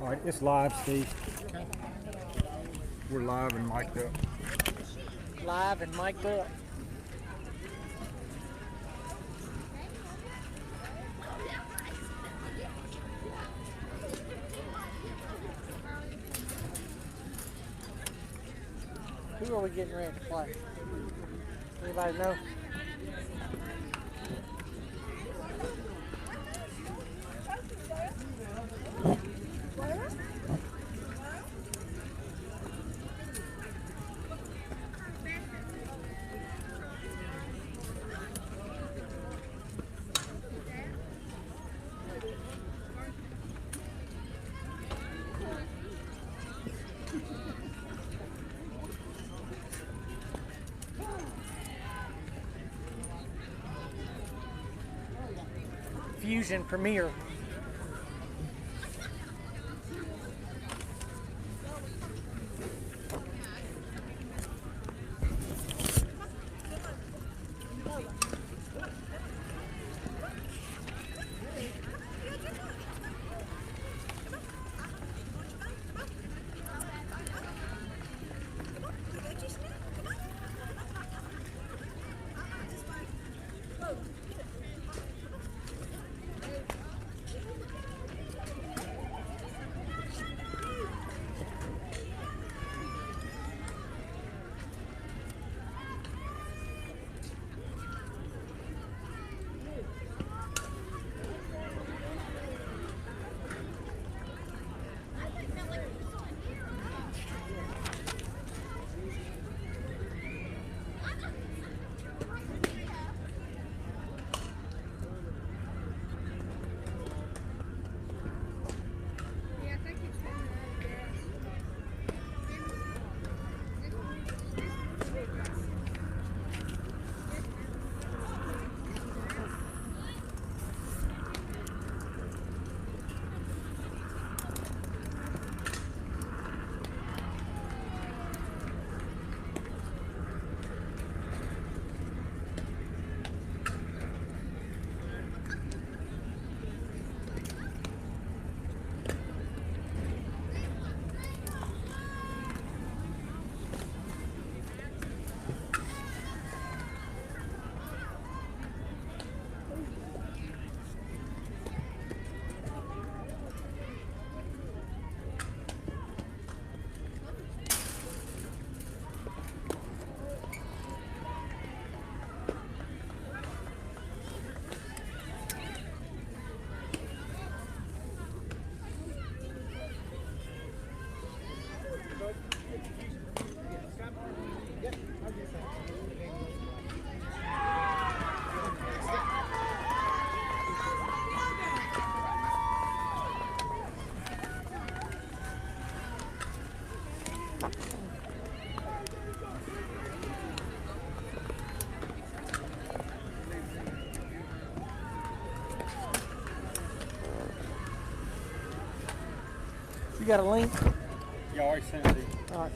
All right, it's live, Steve. Okay. We're live and mic'd up. Live and mic'd up. Who are we getting ready to play? Anybody know? Fusion Premier. You got a link? Yeah, I already sent it. All right.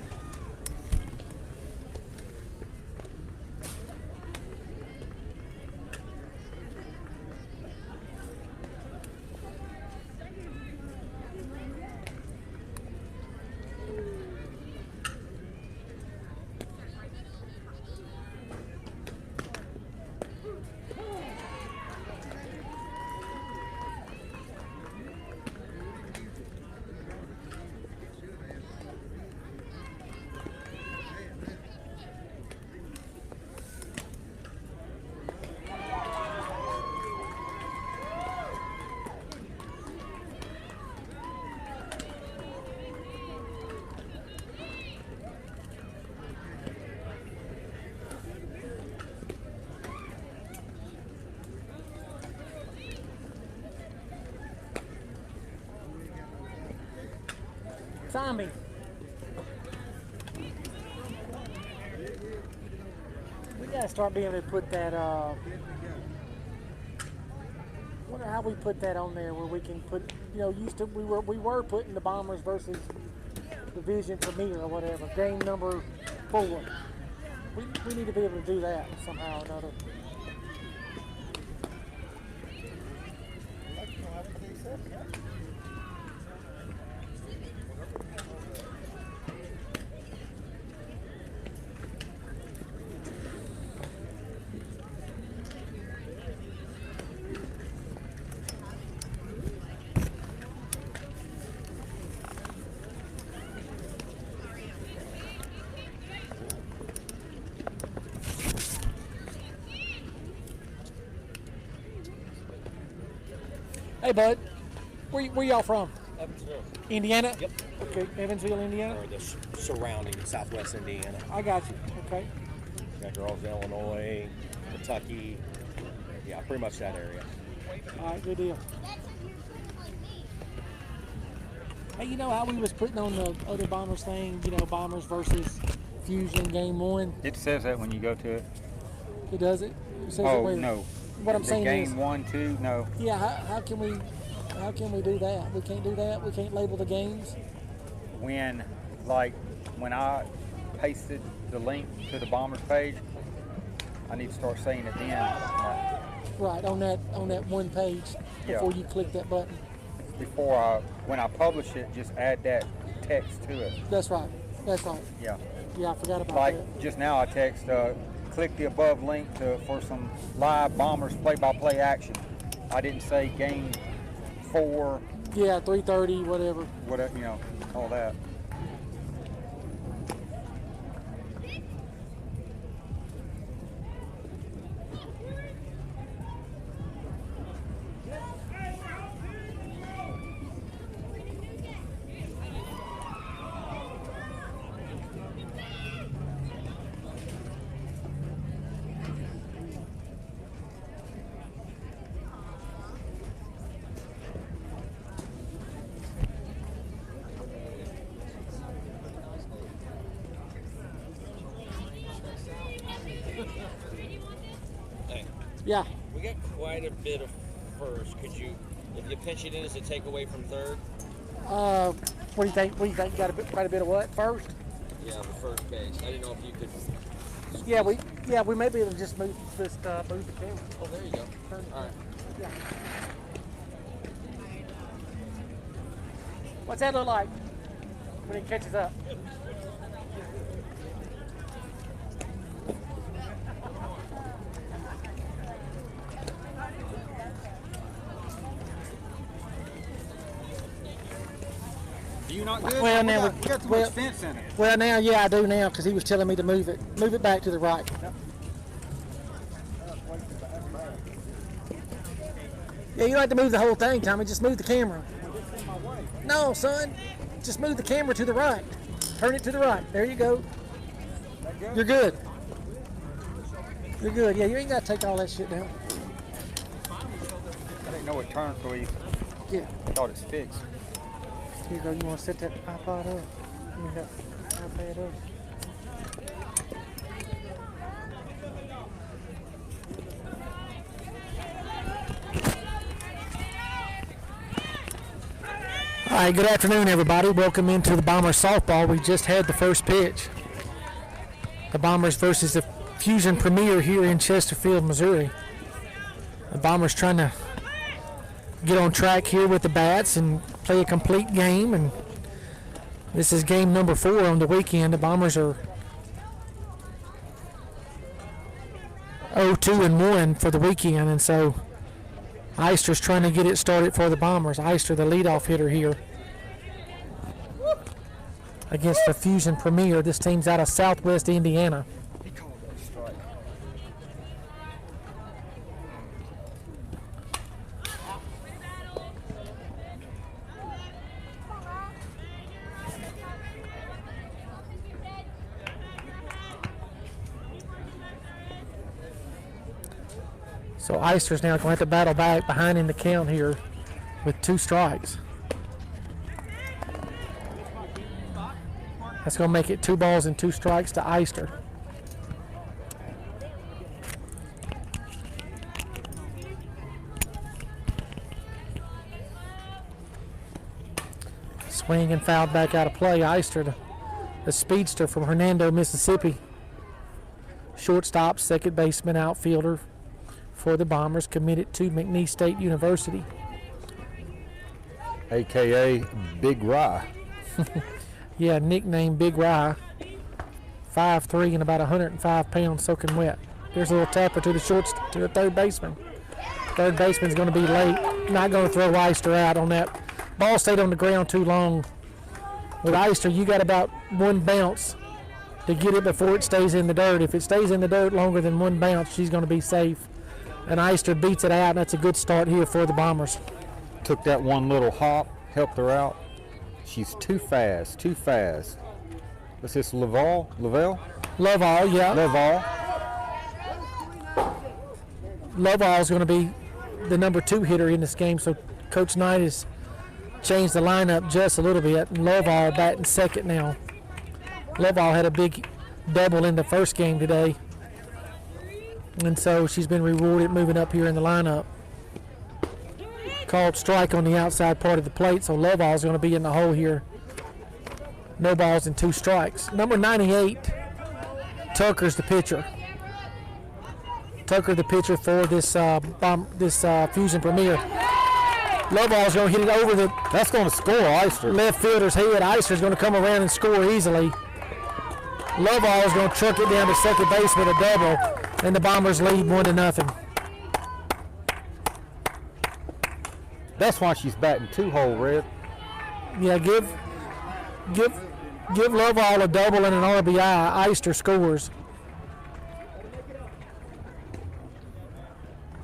Zombie. We gotta start being able to put that. Wonder how we put that on there where we can put. You know, we were putting the Bombers versus Division Premier or whatever. Game number 4. We need to be able to do that somehow or another. Hey, bud. Where y'all from? Evansville. Indiana? Yep. Okay, Evansville, Indiana? Or the surrounding southwest Indiana. I got you. Okay. Got girls in Illinois, Kentucky. Yeah, pretty much that area. All right, good deal. Hey, you know how we was putting on the other Bombers thing, Bombers versus Fusion Game 1? It says that when you go to it. It does it? It says it Oh, where? no. What I'm The saying game is, 1, 2, no. yeah, how can we do that? We can't do that? We can't label the games? When I pasted the link to the Bombers page, I need to start saying it then. Right, on that one page before you click that button. When I publish it, just add that text to it. That's right. Yeah. Yeah, I forgot about Like that. just now I text, click the above link for some live Bombers play-by-play action. I didn't say game 4. Yeah, 3:30, whatever. Whatever, all that. Hey, Yeah. we got quite a bit of first. Could you, if you pinch it in, is it take away from third? What do you think? You got quite a bit of what first? Yeah, the first base. I didn't know if you could. Yeah, we may be able to just move the camera. Oh, there you go. All right. Yeah. What's that look like when it catches up? Do you not good? Well, we now got too much fence in it. Well, now, yeah, I do now because he was telling me to move it. Move it back to the right. Yep. Yeah, you don't have to move the whole thing, Tommy. Just move the camera. No, son. Just move the camera to the right. Turn it to the right. There you go. You're good. You're good. Yeah, you ain't got to take all that shit down. I didn't know it turned for you. Yeah. I thought it's fixed. Here you go. You want to set that iPod up? Let me help iPad up. All right, good afternoon, everybody. Welcome into the Bombers softball. We just had the first pitch. The Bombers versus the Fusion Premier here in Chesterfield, Missouri. The Bombers trying to get on track here with the bats and play a complete game. And this is game number 4 on the weekend. The Bombers are 0-2-1 for the weekend, and so Eister's trying to get it started for the Bombers. Eister, the leadoff hitter here against the Fusion Premier. This team's out of Southwest Indiana. He called that a strike. So Eister's now going to have to battle back behind in the count here with 2 strikes. That's going to make it 2 balls and 2 strikes to Eister. Swing and fouled back out of play. Eister, the speedster from Hernando, Mississippi. Shortstop, second baseman, outfielder for the Bombers, committed to McNeese State University. AKA Big Rye. Yeah, nickname Big Rye. 5'3" and about 105 pounds soaking wet. There's a little tapper to the third baseman. Third baseman's going to be late. Not going to throw Eister out on that. Ball stayed on the ground too long. With Eister, you got about 1 bounce to get it before it stays in the dirt. If it stays in the dirt longer than 1 bounce, she's going to be safe. And Eister beats it out, and that's a good start here for the Bombers. took that one little hop, helped her out. She's too fast, too fast. What's this, Lavelle? Lovall, yeah. Lovall's going to be the number 2 hitter in this game, so Coach Knight has changed the lineup just a little bit. And Lovall batting second now. Lovall had a big double in the first game today, and so she's been rewarded moving up here in the lineup. Called strike on the outside part of the plate, so Lovall's going to be in the hole here. No balls and 2 strikes. Number 98, Tucker's the pitcher. Tucker the pitcher for this Fusion Premier. Lovall's going to hit it over the. That's going to score Eister. Left fielder's head. Eister's going to come around and score easily. Lovall's going to truck it down to second base with a double, and the Bombers lead 1-0. That's why she's batting 2-hole, Red. Yeah, give Lovall a double and an RBI. Eister scores.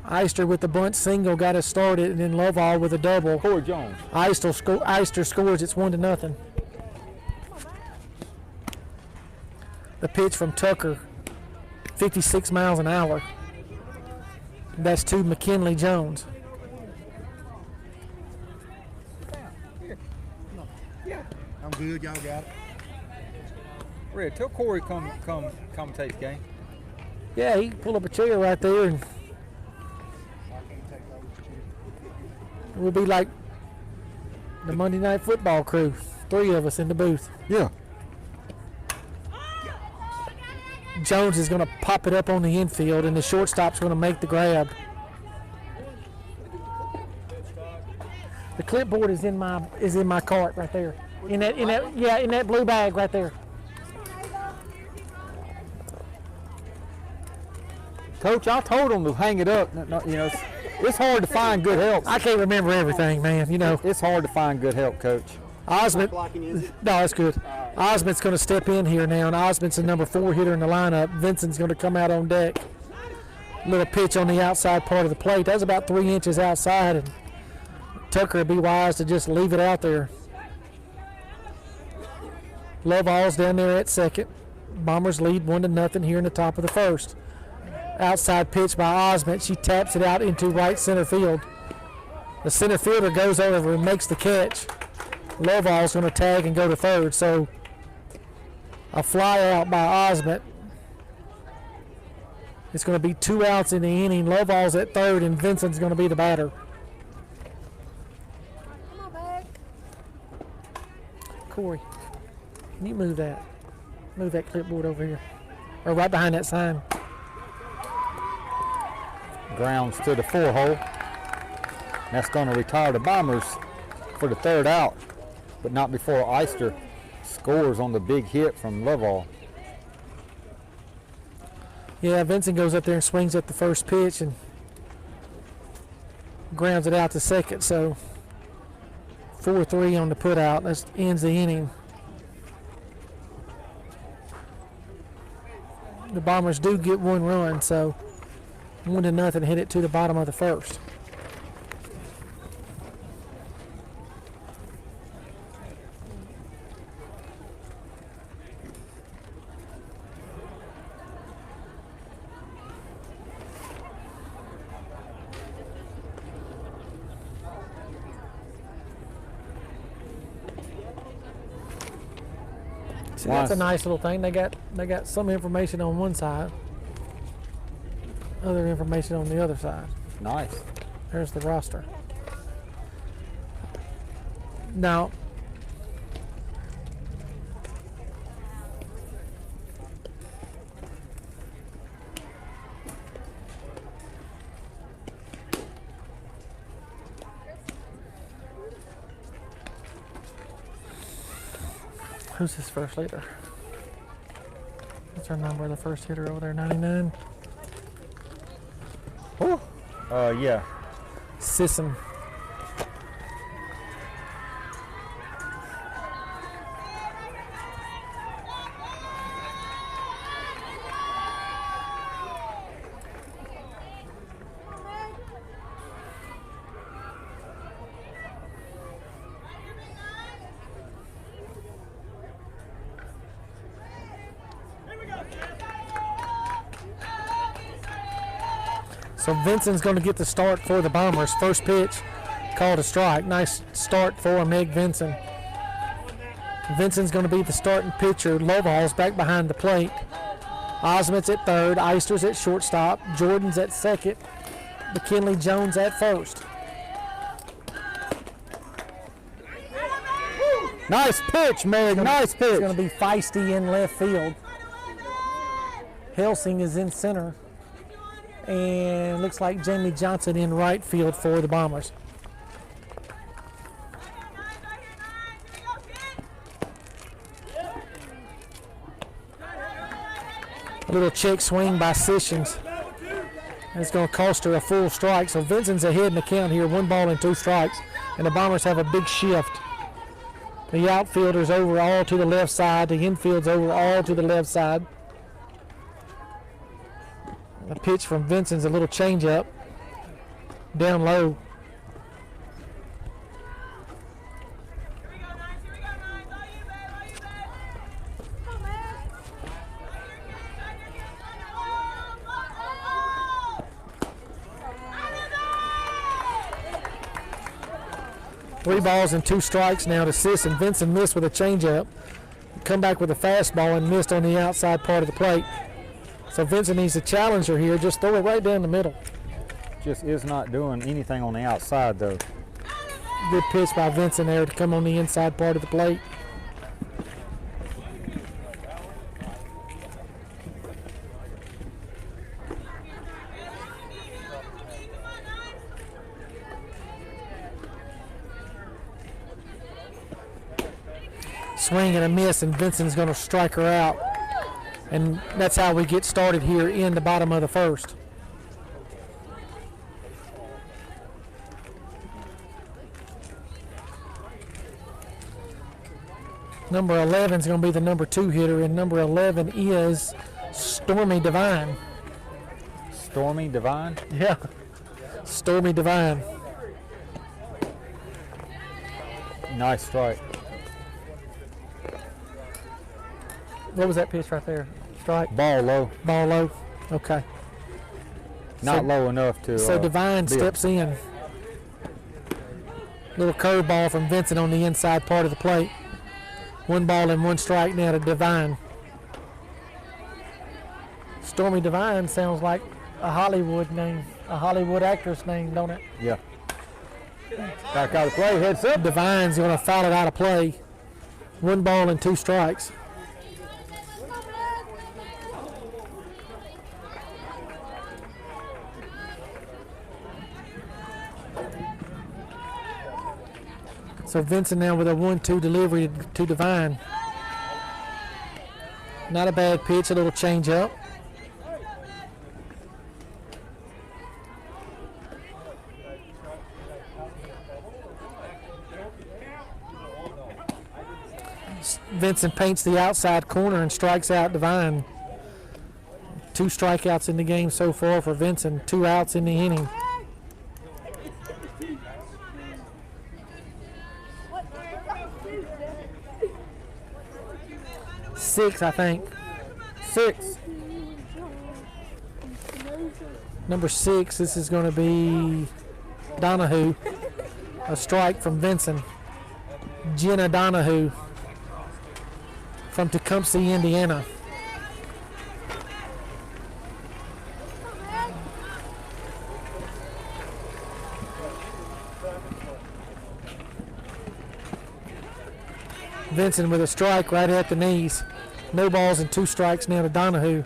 Eister with the bunt single got us started, and then Lovall with a double. Corey Jones. Eister scores. It's 1-0. The pitch from Tucker, 56 miles an hour. That's to McKinley Jones. I'm good. Y'all got it. Red, tell Corey come commentate the game. Yeah, he can pull up a chair right there, and we'll be like the Monday Night Football crew. 3 of us in the booth. Yeah. Jones is going to pop it up on the infield, and the shortstop's going to make the grab. The clipboard is in my cart right there. In that blue bag right there. Coach, I told him to hang it up. You know, it's hard to find good help. I can't remember everything, man. You know, It's hard to find good help, Coach. Osmond. No, that's good. Osmond's going to step in here now, and Osmond's the number 4 hitter in the lineup. Vincent's going to come out on deck. Little pitch on the outside part of the plate. That's about 3 inches outside, and Tucker would be wise to just leave it out there. Lovall's down there at second. Bombers lead 1-0 here in the top of the first. Outside pitch by Osmond. She taps it out into right center field. The center fielder goes over and makes the catch. Lovall's going to tag and go to third. So a fly out by Osmond. It's going to be 2 outs in the inning. Lovall's at third, and Vincent's going to be the batter. Corey, can you move that? Move that clipboard over here. Or right behind that sign. Grounds to the 4-hole. That's going to retire the Bombers for the 3rd out, but not before Eister scores on the big hit from Lovall. Yeah, Vincent goes up there and swings at the first pitch and grounds it out to second. So 4-3 on the put out. That ends the inning. The Bombers do get 1 run, so 1-0, hit it to the bottom of the first. See, that's a nice little thing. They got some information on one side, other information on the other side. Nice. There's the roster. Now, who's this first leader? What's our number? The first hitter over there, 99. Oh. Yeah. Sisson. So Vincent's going to get the start for the Bombers. First pitch, called a strike. Nice start for Meg Vincent. Vincent's going to be the starting pitcher. Lovall's back behind the plate. Osmond's at third. Eister's at shortstop. Jordan's at second. McKinley Jones at first. Nice pitch, Meg. Nice pitch. It's going to be feisty in left field. Helsing is in center. And looks like Jamie Johnson in right field for the Bombers. A little check swing by Sessions. It's going to cost her a full strike. So Vincent's ahead in the count here. 1 ball and 2 strikes. And the Bombers have a big shift. The outfielder's over all to the left side. The infield's over all to the left side. The pitch from Vincent's a little changeup. Down low. Three balls and 2 strikes now to Sis, and Vincent missed with a changeup. Come back with a fastball and missed on the outside part of the plate. So Vincent needs a challenger here. Just throw it right down the middle. Just is not doing anything on the outside, though. Good pitch by Vincent there to come on the inside part of the plate. Swing and a miss, and Vincent's going to strike her out. And that's how we get started here in the bottom of the first. Number 11 is going to be the number 2 hitter, and number 11 is Stormy Devine. Stormy Devine? Yeah, Stormy Devine. Nice strike. What was that pitch right there? Strike? Ball low. Ball low. Okay. Not low enough to. So Devine steps in. Little curveball from Vincent on the inside part of the plate. 1 ball and 1 strike now to Devine. Stormy Devine sounds like a Hollywood name, a Hollywood actress name, don't it? Yeah. Back out of play, heads up. Devine's going to foul it out of play. 1 ball and 2 strikes. So Vincent now with a 1-2 delivery to Devine. Not a bad pitch, a little change up. Vincent paints the outside corner and strikes out Devine. 2 strikeouts in the game so far for Vincent, 2 outs in the inning. 6, I think. 6. Number 6, this is going to be Donahue. A strike from Vincent. Jenna Donahue from Tecumseh, Indiana. Vincent with a strike right at the knees. No balls and 2 strikes now to Donahue.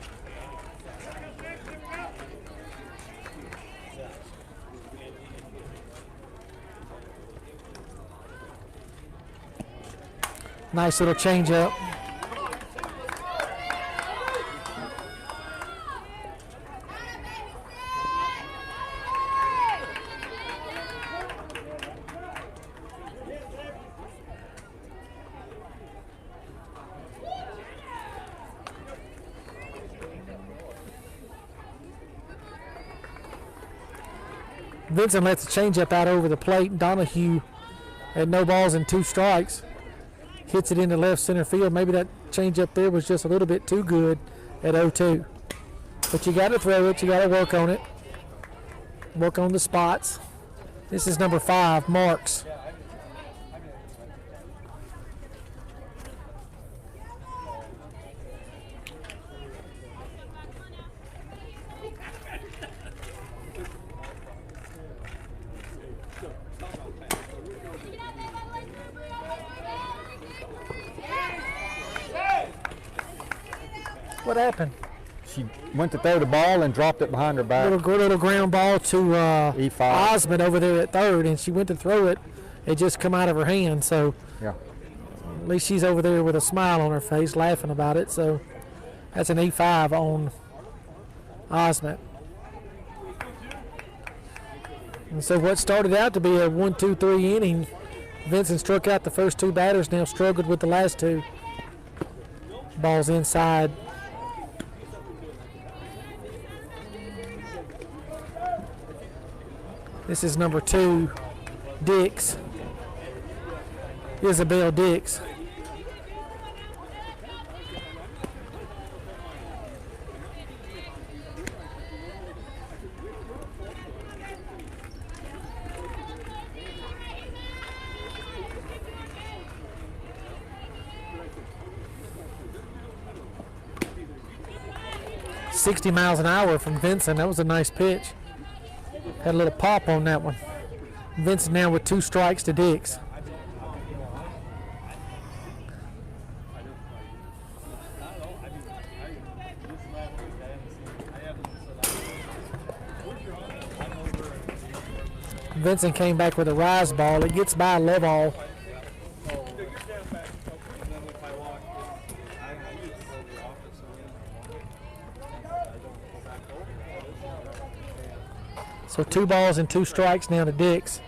Nice little change up. Vincent lets the changeup out over the plate. Donahue at no balls and 2 strikes. Hits it into left center field. Maybe that changeup there was just a little bit too good at 0-2. But you got to throw it. You got to work on it. work on the spots. This is number 5, Marx. What happened? She went to throw the ball and dropped it behind her back. Little ground ball to E5. Osmond over there at third, and she went to throw it. It just come out of her hand, so Yeah. at least she's over there with a smile on her face, laughing about it. So that's an E5 on Osmond. And so what started out to be a 1-2-3 inning, Vincent struck out the first 2 batters, now struggled with the last 2. Ball's inside. This is number 2, Dix. Isabel Dix. .60 miles an hour from Vincent. That was a nice pitch. Had a little pop on that one. Vincent now with 2 strikes to Dix. Vincent came back with a rise ball. It gets by Lovall. So 2 balls and 2 strikes now to Dix.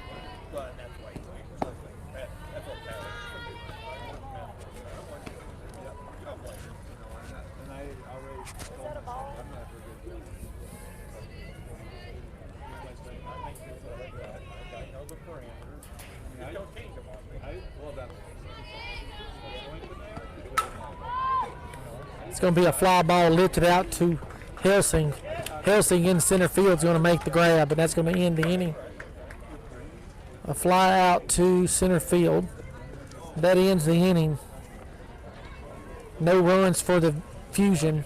It's going to be a fly ball lifted out to Helsing. Helsing in center field is going to make the grab, and that's going to end the inning. A fly out to center field. That ends the inning. No runs for the Fusion.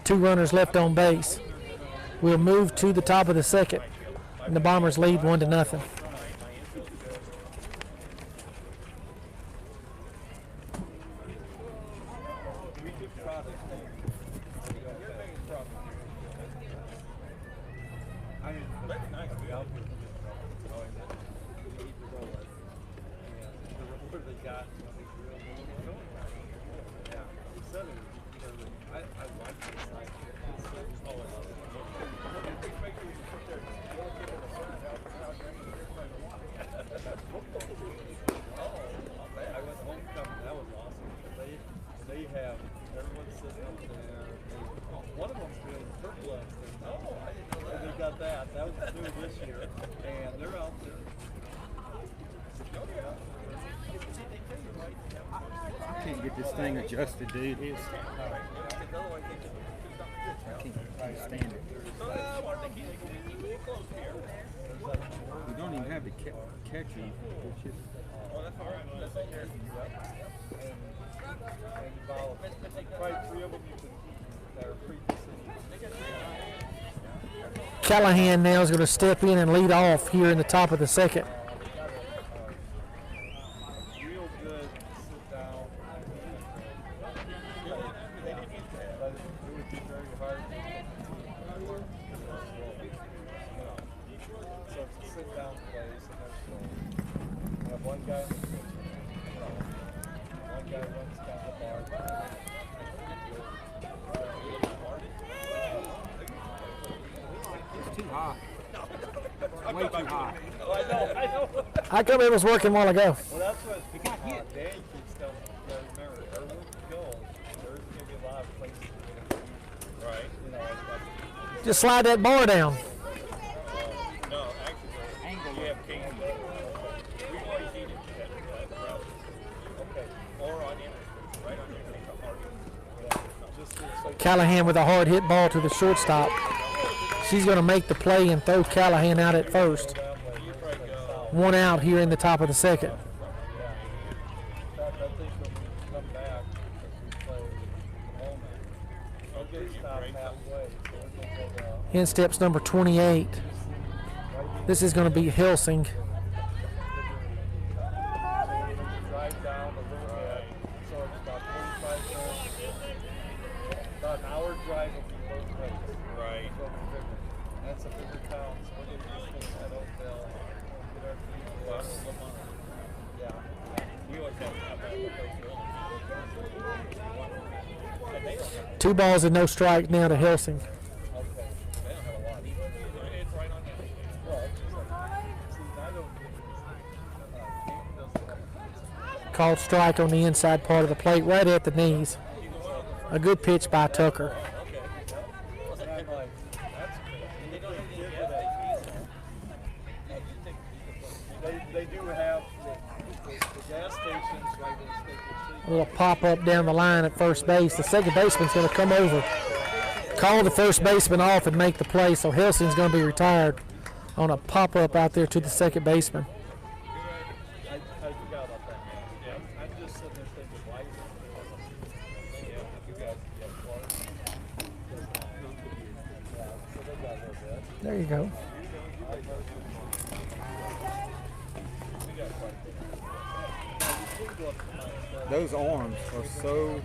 2 runners left on base. We'll move to the top of the second, and the Bombers lead 1-0. I can't get this thing adjusted, dude. I can't stand it. We don't even have the catchy. Callahan now is going to step in and lead off here in the top of the second. Way too high. How come it was working a while ago? Well, that's what it got hit. Dan keeps telling me. Remember, everywhere we go, there's going to be a lot of places. Right. You know, like, Just slide that bar down. no, actually, you have Casey. We always eat it. Okay. Or on in, right on in. Callahan with a hard hit ball to the shortstop. She's going to make the play and throw Callahan out at first. 1 out here in the top of the second. In steps number 28. This is going to be Helsing. Two balls and no strike now to Helsing. Called strike on the inside part of the plate, right at the knees. A good pitch by Tucker. They do have the gas stations right in the state. A little pop up down the line at first base. The second baseman's going to come over, call the first baseman off, and make the play. So Helsing's going to be retired on a pop up out there to the second baseman. I forgot about that. Yeah, I'm just sitting there thinking, why is it? There you go. Those arms are so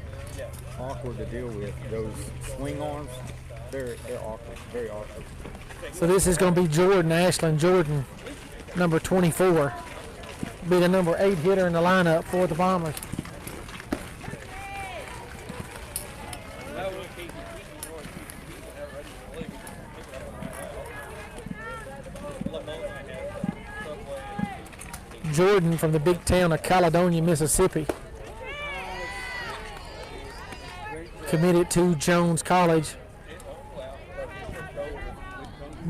awkward to deal with. Those swing arms, they're awkward, very awkward. So this is going to be Jordan, Ashlyn Jordan, number 24. Be the number 8 hitter in the lineup for the Bombers. Jordan from the big town of Caledonia, Mississippi. Committed to Jones College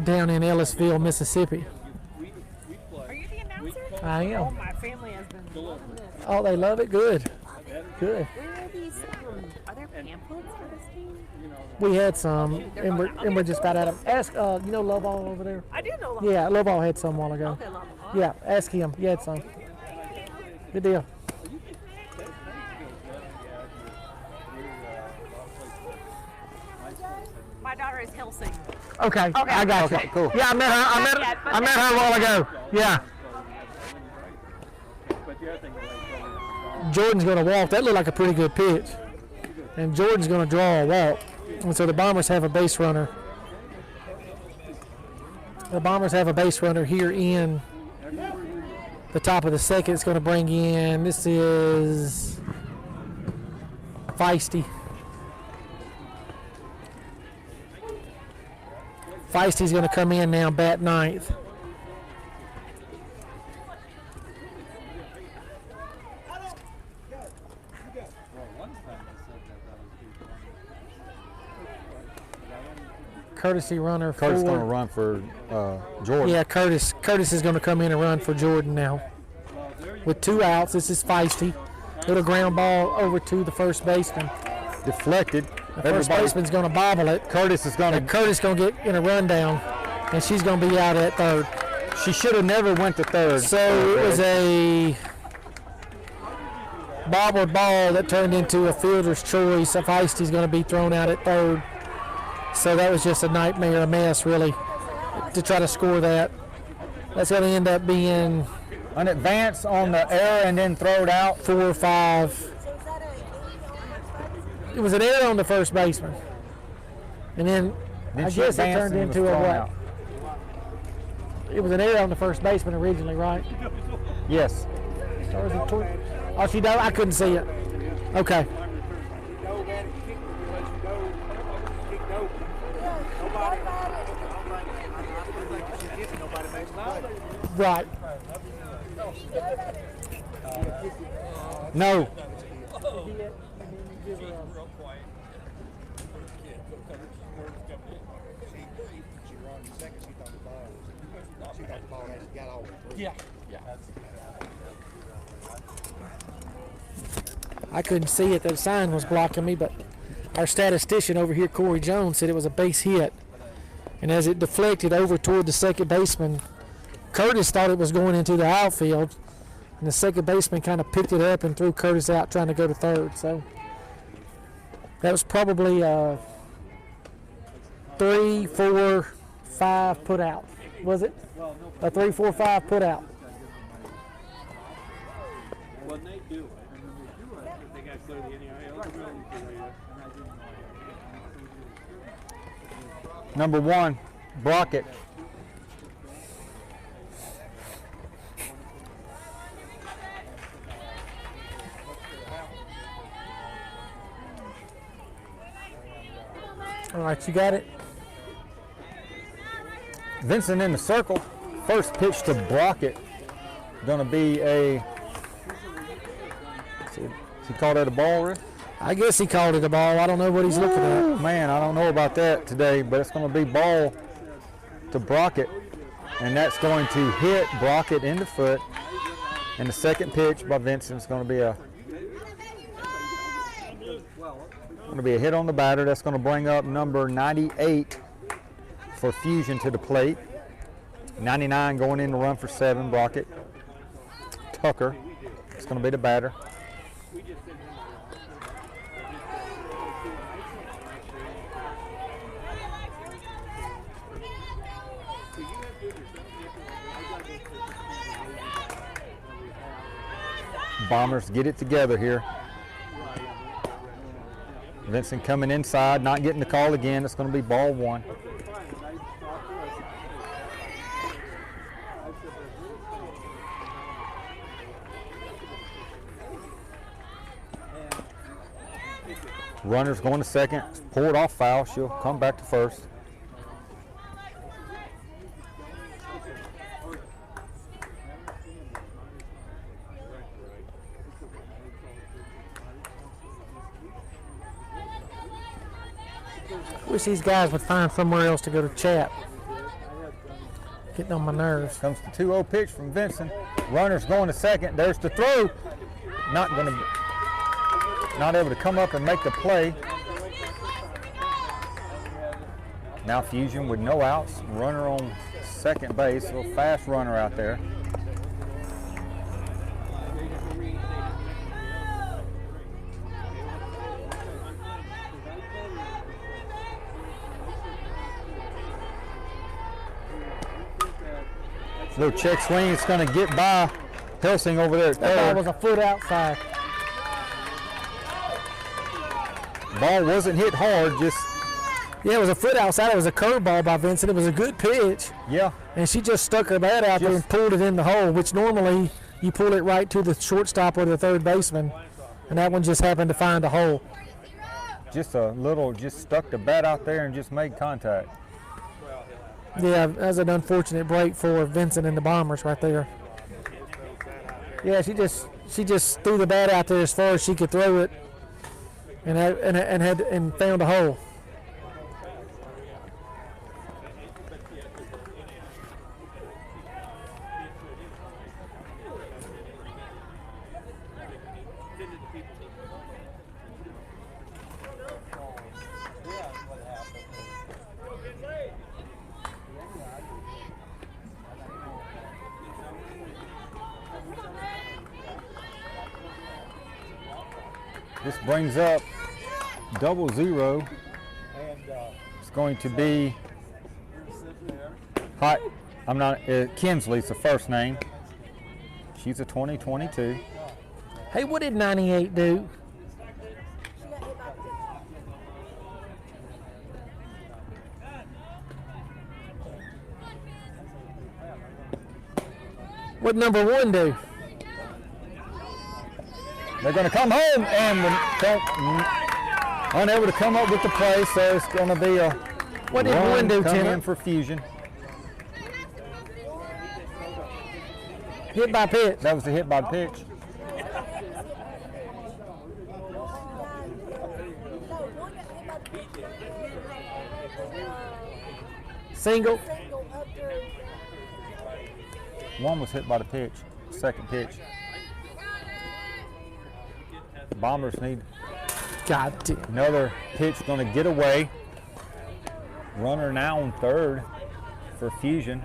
down in Ellisville, Mississippi. Are you the announcer? I am. Oh, my family has been loving this. Oh, they love it? Good. Good. Where are these? Are there pamphlets for this team? We had some, and we're just about out of. Ask, you know Lovall over there? I do know. Love. Yeah, Lovall had some a while ago. Okay, love. Yeah, ask him. He had some. Good deal. My daughter is Helsing. Okay, I got you. Cool. Yeah, I met her. I met her a while ago. Yeah. Jordan's going to walk. That looked like a pretty good pitch. And Jordan's going to draw a walk. And so the Bombers have a base runner. The Bombers have a base runner here in the top of the second. It's going to bring in, this is Feisty. Feisty's going to come in now, bat ninth. Courtesy runner. Curtis going to run for Jordan. Yeah, Curtis is going to come in and run for Jordan now. With 2 outs, this is Feisty. Little ground ball over to the first baseman. Deflected. The first baseman's going to bobble it. Curtis is going to. Curtis going to get in a rundown, and she's going to be out at third. She should have never went to third. So it was a bobbled ball that turned into a fielder's choice. Feisty's going to be thrown out at third. So that was just a nightmare, a mess, really, to try to score that. That's going to end up being an advance on the error and then throw it out. 4 or 5. It was an error on the first baseman. And then I guess it turned into a what? Out. It was an error on the first baseman originally, right? Yes. Or was it oh, she dove? I couldn't see it. Okay. Right. No. Yeah. I couldn't see it. The sign was blocking me, but our statistician over here, Corey Jones, said it was a base hit. and as it deflected over toward the second baseman, Curtis thought it was going into the outfield, and the second baseman kind of picked it up and threw Curtis out trying to go to third. So that was probably 3, 4, 5 put out. Was it? A 3, 4, 5 put out. When they do it, they got to clear the NIL. Number 1, Brockett. All right, you got it. Vincent in the circle. First pitch to Brockett. Going to be a. He called that a ball, Rick? I guess he called it a ball. I don't know what he's looking at. Man, I don't know about that today, but it's going to be ball to Brockett, and that's going to hit Brockett in the foot. And the second pitch by Vincent is going to be a hit on the batter. That's going to bring up number 98 for Fusion to the plate. 99 going in to run for 7. Brockett. Tucker. It's going to be the batter. Bombers get it together here. Vincent coming inside, not getting the call again. It's going to be ball 1. Runner's going to second. Pulled off foul. She'll come back to first. Wish these guys would find somewhere else to go to chat. Getting on my nerves. Comes the 2-0 pitch from Vincent. Runner's going to second. There's the throw. Not able to come up and make the play. Now Fusion with no outs. Runner on second base. A little fast runner out there. Little check swing. It's going to get by Helsing over there at That ball third. was a foot outside. Ball wasn't hit hard, just, Yeah, it was a foot outside. It was a curveball by Vincent. It was a good pitch, yeah. and she just stuck her bat out there and pulled it in the hole, which normally you pull it right to the shortstop or the third baseman, and that one just happened to find a hole. Just a little, just stuck the bat out there and just made contact. Yeah, that was an unfortunate break for Vincent and the Bombers right there. Yeah, she just threw the bat out there as far as she could throw it, and found a hole. This brings up 0-0. It's going to be Hot. I'm not. Kinsley's the first name. She's a 2022. Hey, what did 98 do? What number 1 do? They're going to come home and unable to come up with the play, so it's going to be a What did 1 do, come Tim? in for Fusion. Hit by pitch. That was the hit by pitch. Single. One was hit by the pitch. Second pitch. Bombers need God damn. another pitch, going to get away. Runner now on third for Fusion.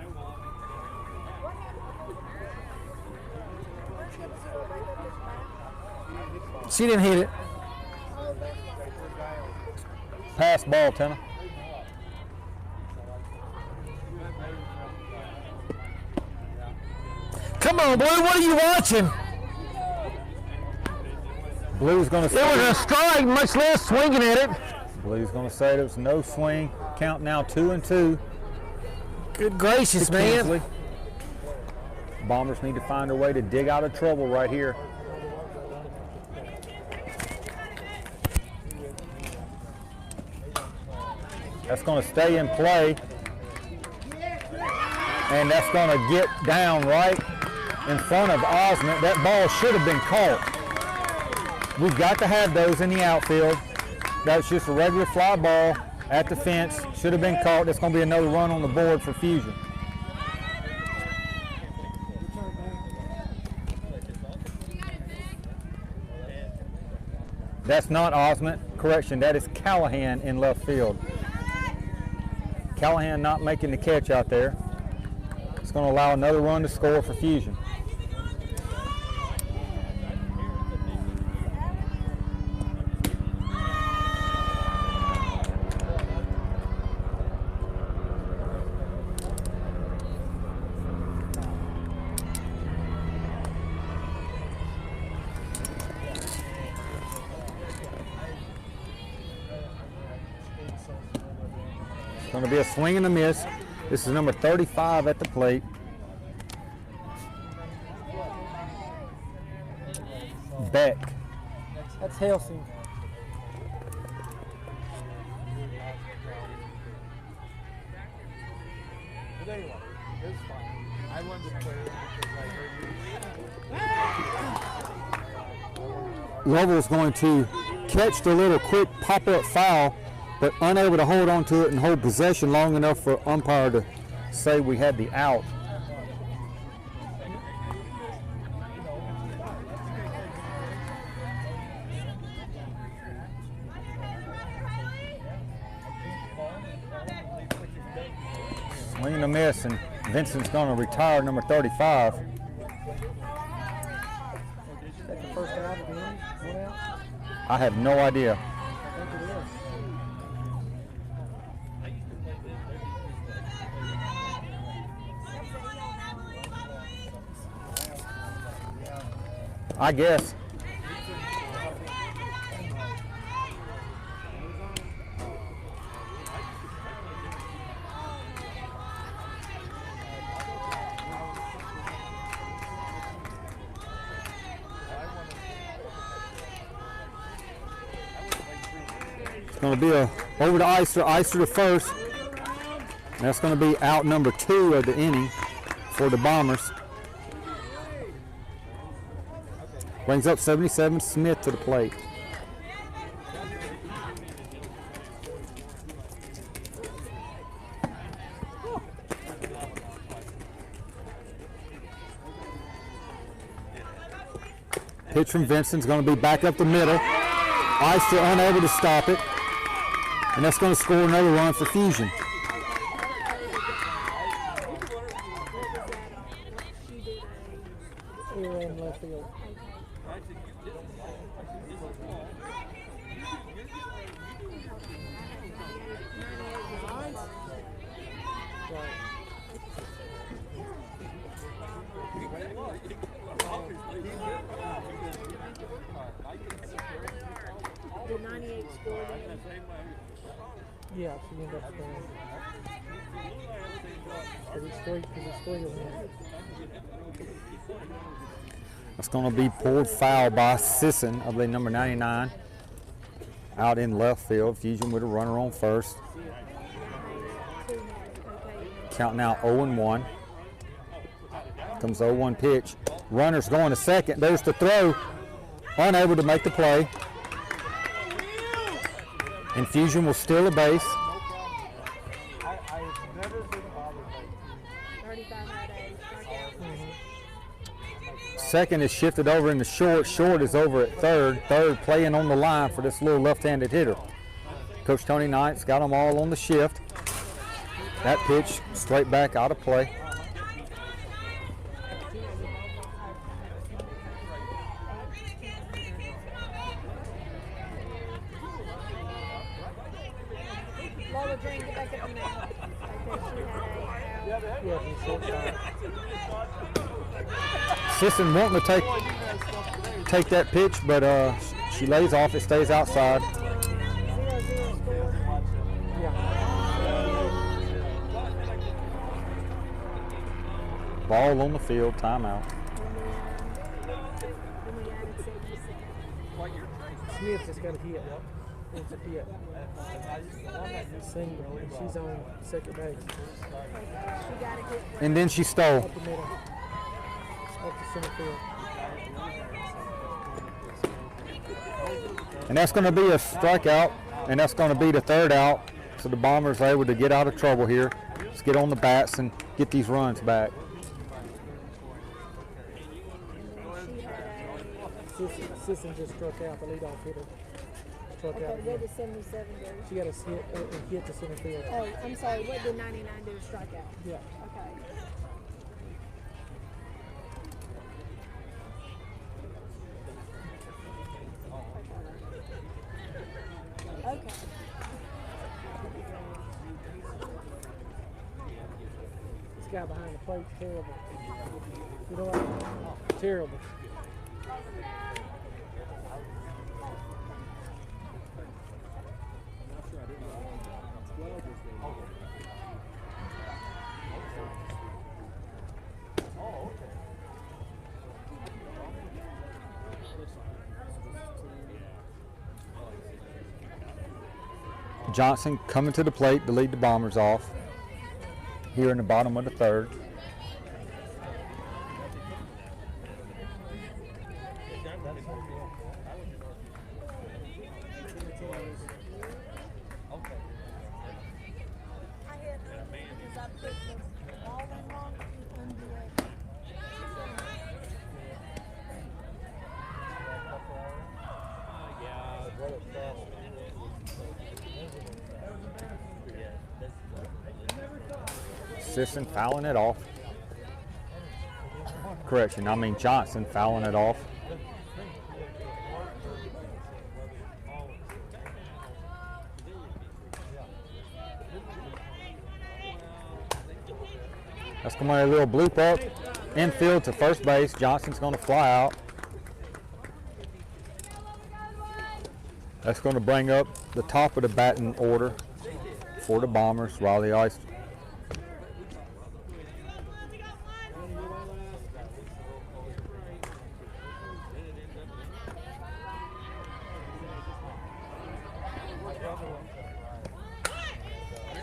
She didn't hit it. Pass ball, Tanner. Come on, Blue, what are you watching? Blue's going to It was say a strike, much less swinging at it. Blue's going to say there was no swing. Count now 2-2. Good gracious, to man. Kinsley. Bombers need to find a way to dig out of trouble right here. That's going to stay in play. And that's going to get down right in front of Osment. That ball should have been caught. We've got to have those in the outfield. That's just a regular fly ball at the fence. Should have been caught. That's going to be another run on the board for Fusion. That's not Osment. Correction, that is Callahan in left field. Callahan not making the catch out there. It's going to allow another run to score for Fusion. Going to be a swing and a miss. This is number 35 at the plate. Beck. That's Helsing. Lovell's going to catch the little quick pop-up foul, but unable to hold on to it and hold possession long enough for umpire to say we had the out. Swing and a miss, and Vincent's going to retire number 35. That's the first out of the inning. One out. I have no idea. I think it is. I guess. It's going to be a over to Eister to first. And that's going to be out number 2 of the inning for the Bombers. Brings up 77 Smith to the plate. Pitch from Vincent's going to be back up the middle. Eister unable to stop it. And that's going to score another run for Fusion. Here in left field. The 98 scored. Yeah, she ended up scoring. Because it's three of them. That's going to be pulled foul by Sisson, I believe number 99, out in left field. Fusion with a runner on first. Count now 0-1. Comes 0-1 pitch. Runner's going to second. There's the throw. Unable to make the play. And Fusion will steal a base. 35 out of Second is shifted over into short. Short is over at third. Third playing on the line for this little left-handed hitter. Coach Tony Knight's got them all on the shift. That pitch straight back out of play. Lola Green, get back up in there. Yeah, he's short side. Sisson wanting to take that pitch, but she lays off. It stays outside. 0-0 score. Ball on the field. Timeout. Then we added 77. Smith just got a hit. It's a hit. Single. And she's on second base. She got a hit. And then she stole. Up the middle. Up the center field. And that's going to be a strikeout, and that's going to be the third out. So the Bombers are able to get out of trouble here. Let's get on the bats and get these runs back. Sisson just struck out, the leadoff hitter. Struck Okay, out. what did 77 do? She got a hit to center field. Oh, I'm sorry, what did 99 do to strike out? Yeah. Okay. Okay. This guy behind the plate's terrible. You know what? Terrible. Johnson coming to the plate to lead the Bombers off here in the bottom of the third. Sisson fouling it off. Correction, I mean Johnson fouling it off. That's going to be a little bloop up. Infield to first base. Johnson's going to fly out. That's going to bring up the top of the batting order for the Bombers. Riley Ice.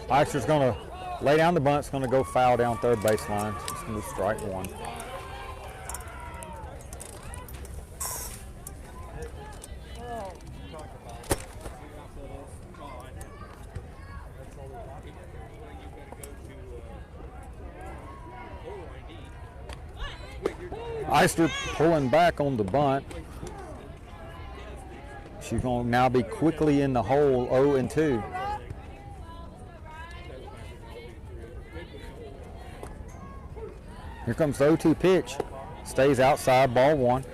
Eicher's going to lay down the bunt. It's going to go foul down third baseline. It's going to be strike one. Eister pulling back on the bunt. She's going to now be quickly in the hole 0-2. Here comes the 0-2 pitch. Stays outside, ball one.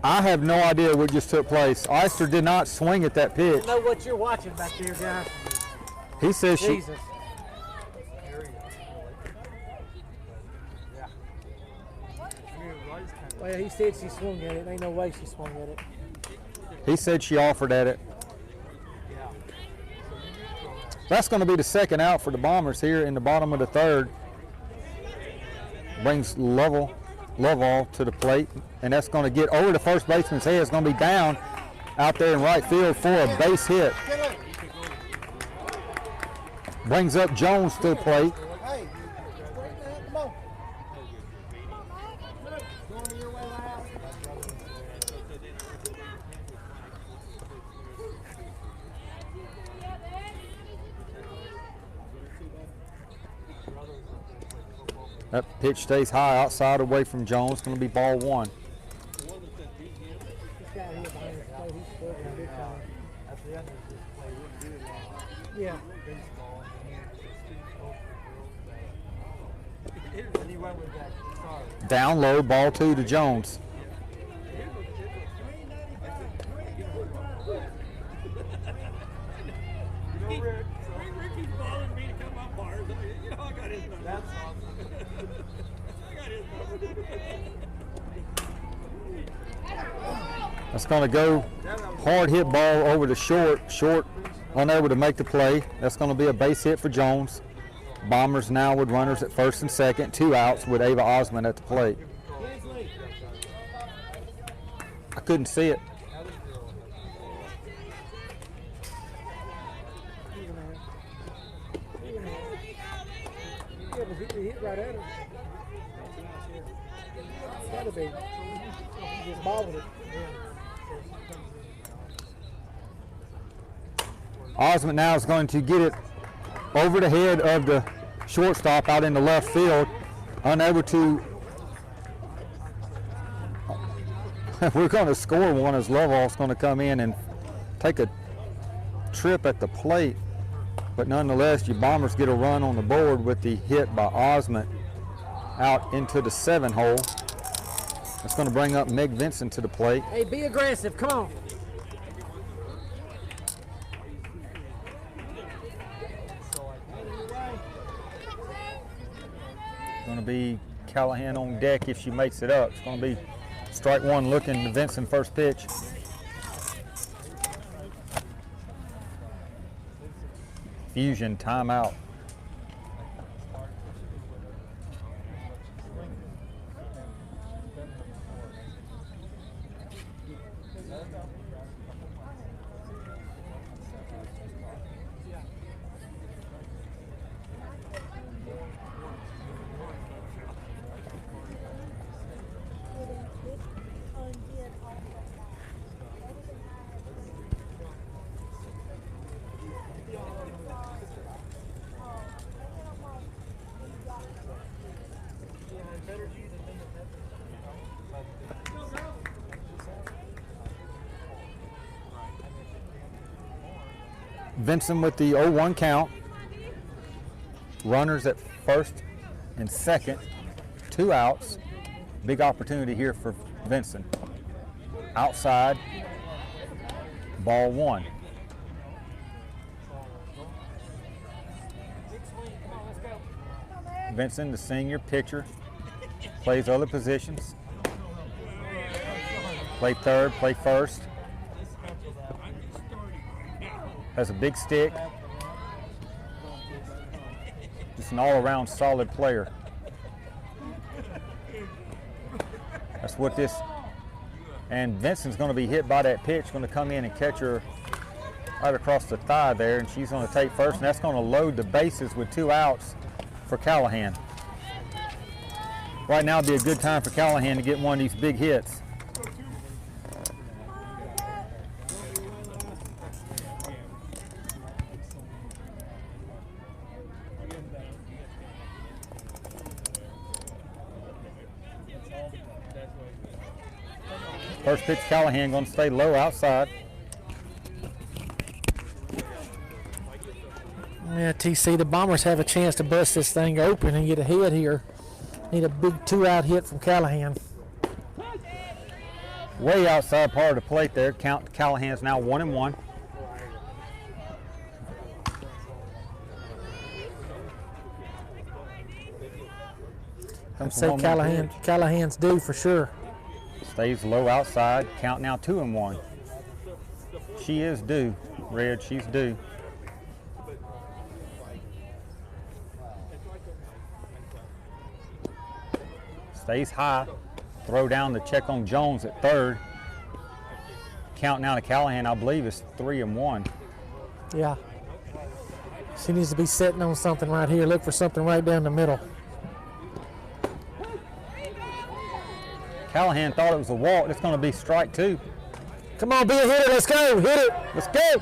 I have no idea what just took place. Eister did not swing at that pitch. I know what you're watching back there, guys. He says she. Jesus. Well, he said she swung at it. Ain't no way she swung at it. He said she offered at it. That's going to be the second out for the Bombers here in the bottom of the third. Brings Lovell to the plate, and that's going to get over the first baseman's head. It's going to be down out there in right field for a base hit. Brings up Jones to the plate. That pitch stays high outside away from Jones. Going to be ball one. Yeah. Down low, ball two to Jones. Ricky's bothering me to come up bars. You know, I got his number. That's awesome. I got his number. That's going to go hard hit ball over to short. Short unable to make the play. That's going to be a base hit for Jones. Bombers now with runners at first and second. 2 outs with Ava Osmond at the plate. I couldn't see it. Hit right at her. Gotta be. Just bobbled it. Osmond now is going to get it over the head of the shortstop out in the left field. Unable to. We're going to score one as Lovelock's going to come in and take a trip at the plate. But nonetheless, your Bombers get a run on the board with the hit by Osmond out into the 7 hole. That's going to bring up Meg Vincent to the plate. Hey, be aggressive. Come on. Going to be Callahan on deck if she makes it up. It's going to be strike one looking to Vincent first pitch. Fusion timeout. Vincent with the 0-1 count. Runners at first and second. 2 outs. Big opportunity here for Vincent. Outside. Ball one. Vincent, the senior pitcher, plays other positions. Play third, play first. Has a big stick. Just an all-around solid player. That's what this, and Vincent's going to be hit by that pitch, going to come in and catch her right across the thigh there, and she's going to take first, and that's going to load the bases with 2 outs for Callahan. Right now would be a good time for Callahan to get one of these big hits. First pitch, Callahan going to stay low outside. Yeah, TC, the Bombers have a chance to bust this thing open and get ahead here. Need a big 2-out hit from Callahan. Way outside part of the plate there. Count Callahan's now 1-1. I'd say Callahan's due for sure. Stays low outside. Count now 2-1. She is due, Red. She's due. Stays high. Throw down to check on Jones at third. Count now to Callahan, I believe, is 3-1. Yeah. She needs to be sitting on something right here. Look for something right down the middle. Callahan thought it was a walk. It's going to be strike 2. Come on, be a hitter. Let's go. Hit it. Let's go.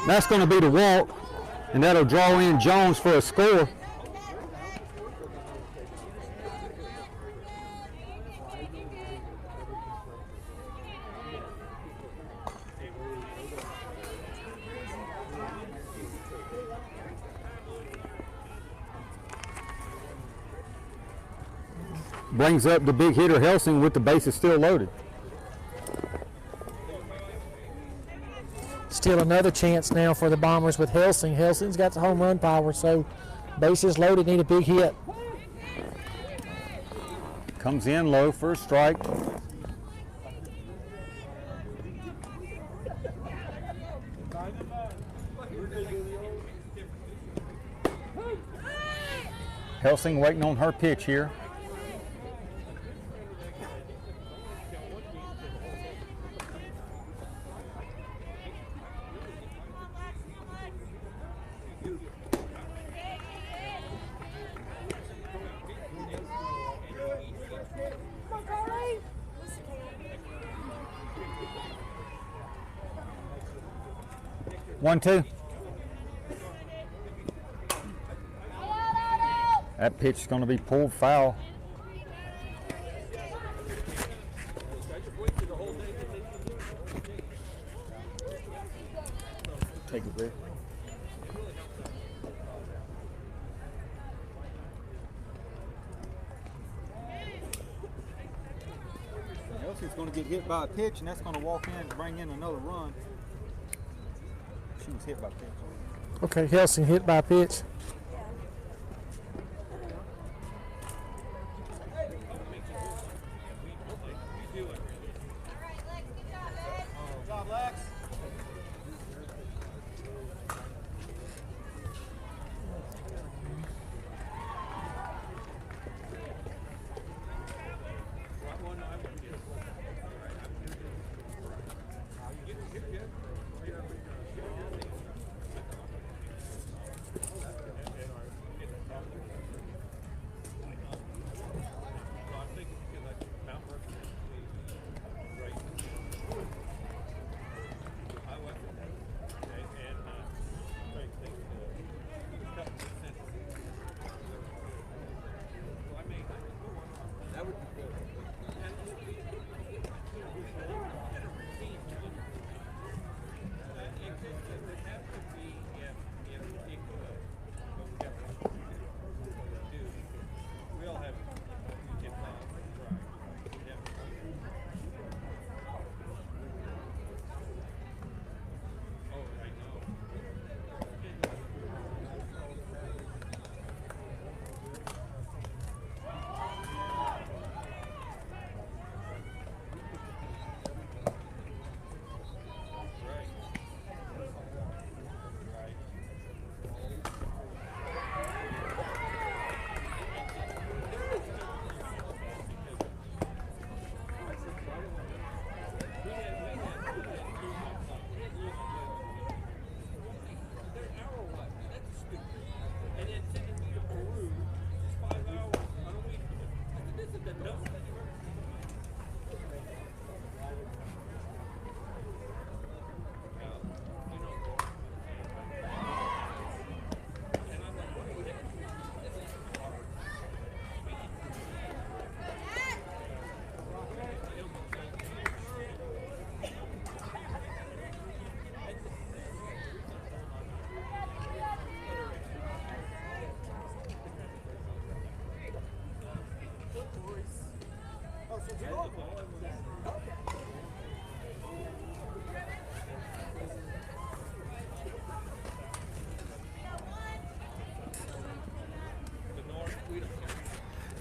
That's going to be the walk, and that'll draw in Jones for a score. Brings up the big hitter Helsing with the bases still loaded. Still another chance now for the Bombers with Helsing. Helsing's got the home run power, so bases loaded, need a big hit. Comes in low for a strike. Helsing waiting on her pitch here. One, two. That pitch is going to be pulled foul. Take a break. Elsie's going to get hit by a pitch, and that's going to walk in and bring in another run. She was hit by a pitch. Okay, Helsing hit by a pitch.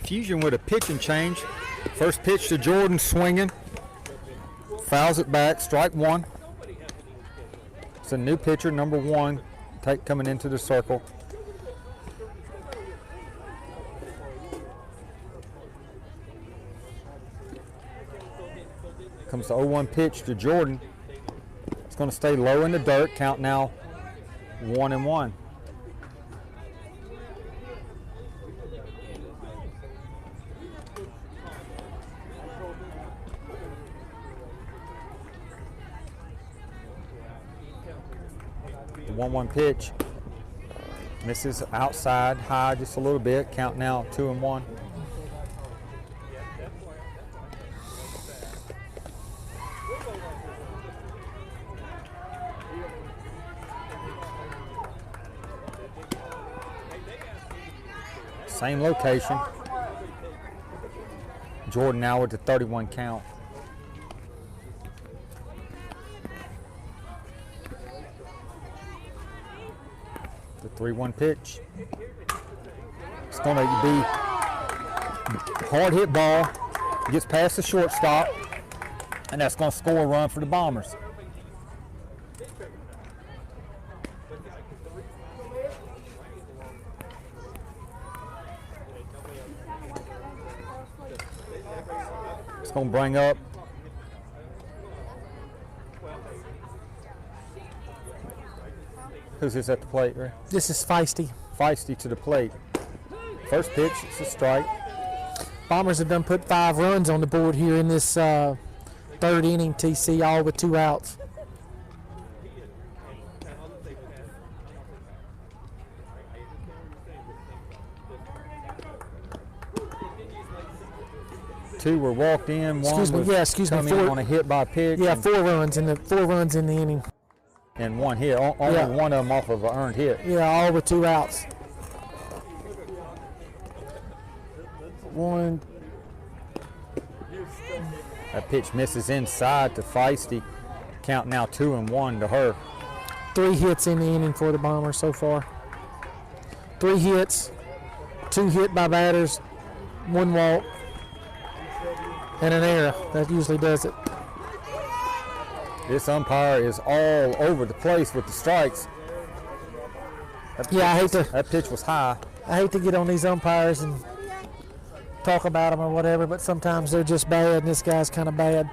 Fusion with a pitching change. First pitch to Jordan, swinging. Fouls it back, strike one. It's a new pitcher, number one, coming into the circle. Comes the 0-1 pitch to Jordan. It's going to stay low in the dirt. Count now 1-1. 1-1 pitch. Misses outside, high just a little bit. Count now 2-1. Same location. Jordan now with the 31 count. The 3-1 pitch. It's going to be hard hit ball. Gets past the shortstop, and that's going to score a run for the Bombers. It's going to bring up who's this at the plate, right? This is Feisty. Feisty to the plate. First pitch, it's a strike. Bombers have done put 5 runs on the board here in this third inning, TC, all with 2 outs. Two were walked in. One was come in on a hit by pitch. Yeah, 4 runs in the inning. And 1 hit. Only one of them off of an earned hit. Yeah, all with 2 outs. 1. That pitch misses inside to Feisty. Count now 2-1 to her. 3 hits in the inning for the Bombers so far. 3 hits, 2 hit by batters, 1 walk, and an error. That usually does it. This umpire is all over the place with the strikes. That pitch was high. I hate to get on these umpires and talk about them or whatever, but sometimes they're just bad, and this guy's kind of bad.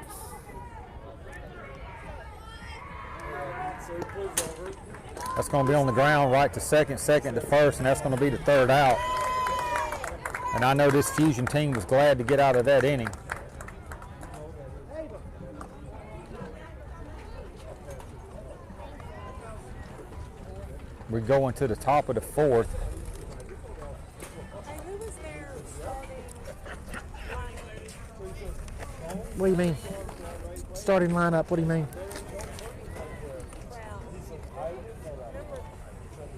That's going to be on the ground, right to second, second to first, and that's going to be the 3rd out. And I know this Fusion team was glad to get out of that inning. We're going to the top of the 4th. Hey, who was there What do you mean? Starting lineup, what do you mean?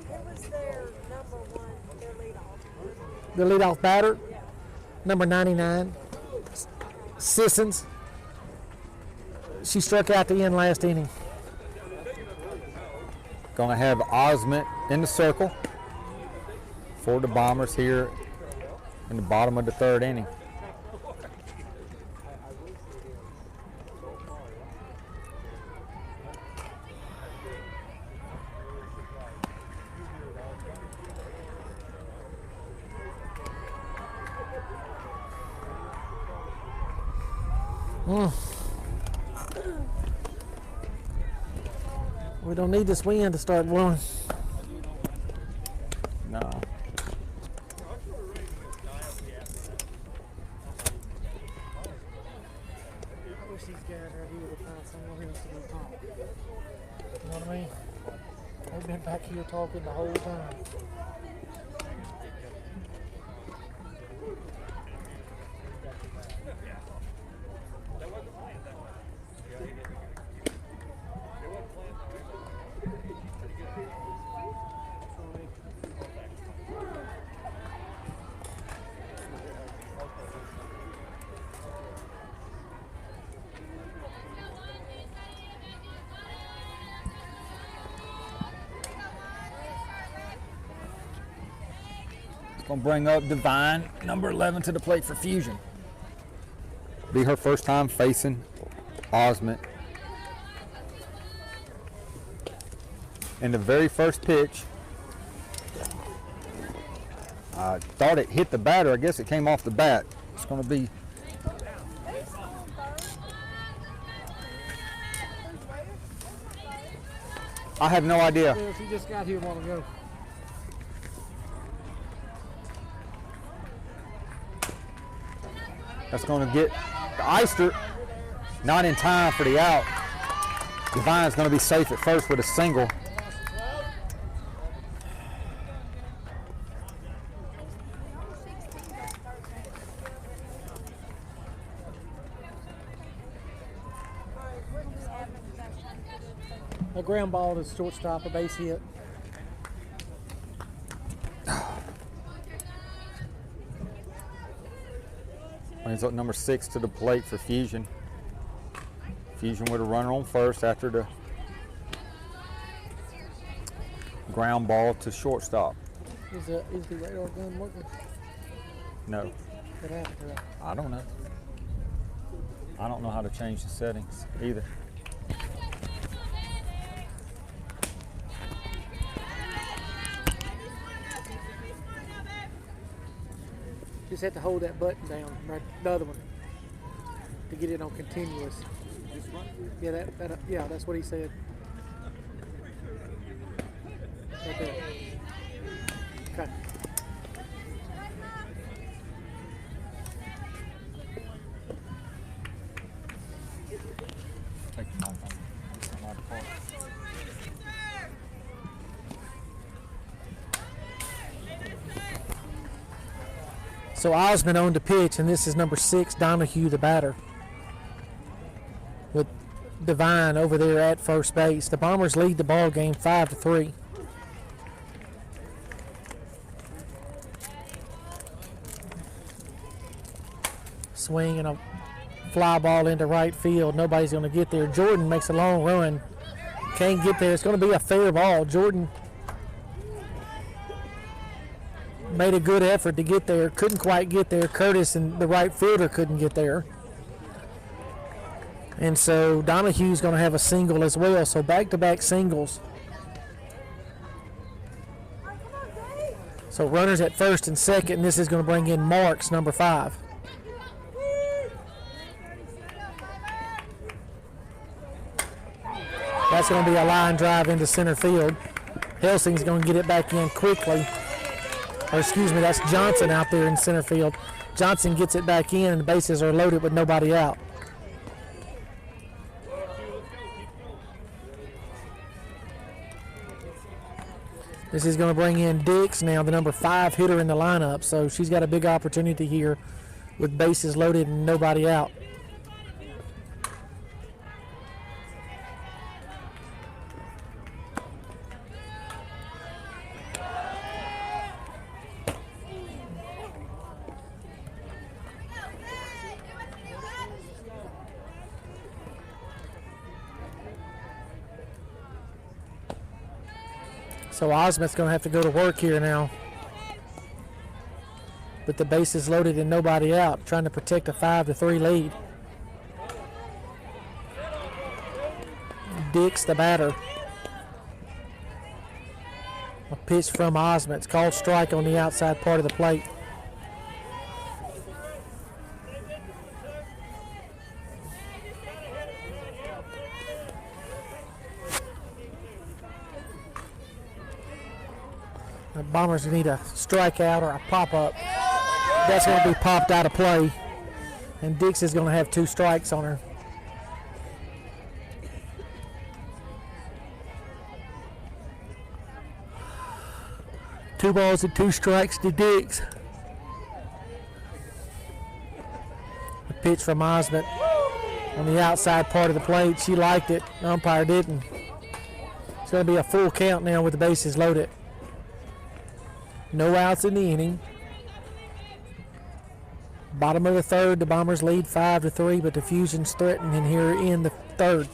who was their number 1, their leadoff? The leadoff batter, number 99, Sissons. She struck out the end last inning. Going to have Osment in the circle for the Bombers here in the bottom of the 3rd inning. We don't need this wind to start blowing. No. I wish these guys right here would find somewhere else to go talk. You know what I mean? They've been back here talking the whole time. Going to bring up Divine, number 11, to the plate for Fusion. Be her first time facing Osment. And the very first pitch, I thought it hit the batter. I guess it came off the bat. It's going to be I have no idea. Yeah, she just got here a while ago. That's going to get the Eister, not in time for the out. Divine's going to be safe at first with a single. ground ball to shortstop, a base hit. Brings up number 6 to the plate for Fusion. Fusion with a runner on first after the ground ball to shortstop. Is the radar gun working? No, What happened to it? I don't know. I don't know how to change the settings either. Just have to hold that button down, right, the other one, to get it on continuous. Yeah, yeah, that's what he said. Right there. Okay. Take the mic off. It's a lot of parts. So Osmond on the pitch, and this is number 6, Donahue, the batter, with Devine over there at first base. The Bombers lead the ball game 5-3. Swing and a fly ball into right field. Nobody's going to get there. Jordan makes a long run. Can't get there. It's going to be a fair ball. Jordan made a good effort to get there. Couldn't quite get there. Curtis and the right fielder couldn't get there. And so Donahue's going to have a single as well. So back-to-back singles. So runners at first and second, and this is going to bring in Marx, number 5. That's going to be a line drive into center field. Helsing's going to get it back in quickly. Or excuse me, that's Johnson out there in center field. Johnson gets it back in, and the bases are loaded with nobody out. This is going to bring in Dix now, the number 5 hitter in the lineup. So she's got a big opportunity here with bases loaded and nobody out. So Osmond's going to have to go to work here now. With the bases loaded and nobody out, trying to protect a 5-3 lead. Dix, the batter. A pitch from Osmond. It's called strike on the outside part of the plate. The Bombers need a strikeout or a pop-up. That's going to be popped out of play. And Dix is going to have 2 strikes on her. Two balls and 2 strikes to Dix. A pitch from Osmond on the outside part of the plate. She liked it. The umpire didn't. It's going to be a full count now with the bases loaded. No outs in the inning. Bottom of the third, the Bombers lead 5-3, but the Fusion's threatening here in the third.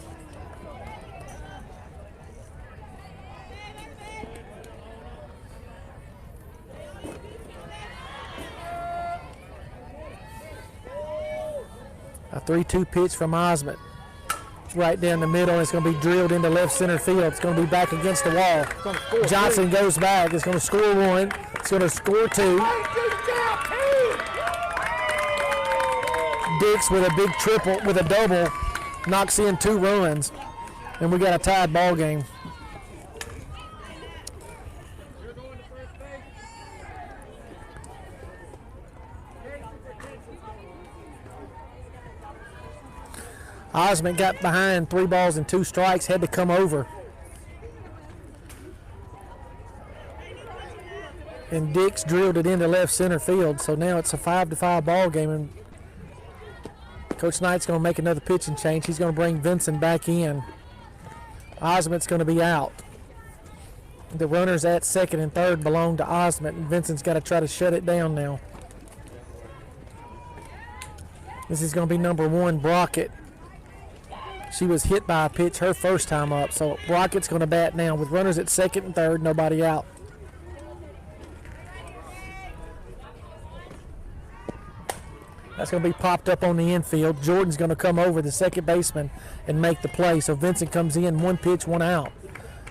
A 3-2 pitch from Osmond. Right down the middle. It's going to be drilled into left center field. It's going to be back against the wall. Johnson goes back. It's going to score 1. It's going to score 2. Dix with a big triple, with a double, knocks in 2 runs. And we got a tied ball game. Osmond got behind 3 balls and 2 strikes, had to come over. And Dix drilled it into left center field, so now it's a 5-5 ball game. And Coach Knight's going to make another pitching change. He's going to bring Vincent back in. Osment's going to be out. The runners at second and third belong to Osment, and Vincent's got to try to shut it down now. This is going to be number 1, Brockett. She was hit by a pitch her first time up, so Brockett's going to bat now with runners at second and third, nobody out. That's going to be popped up on the infield. Jordan's going to come over the second baseman and make the play, so Vincent comes in, 1 pitch, 1 out.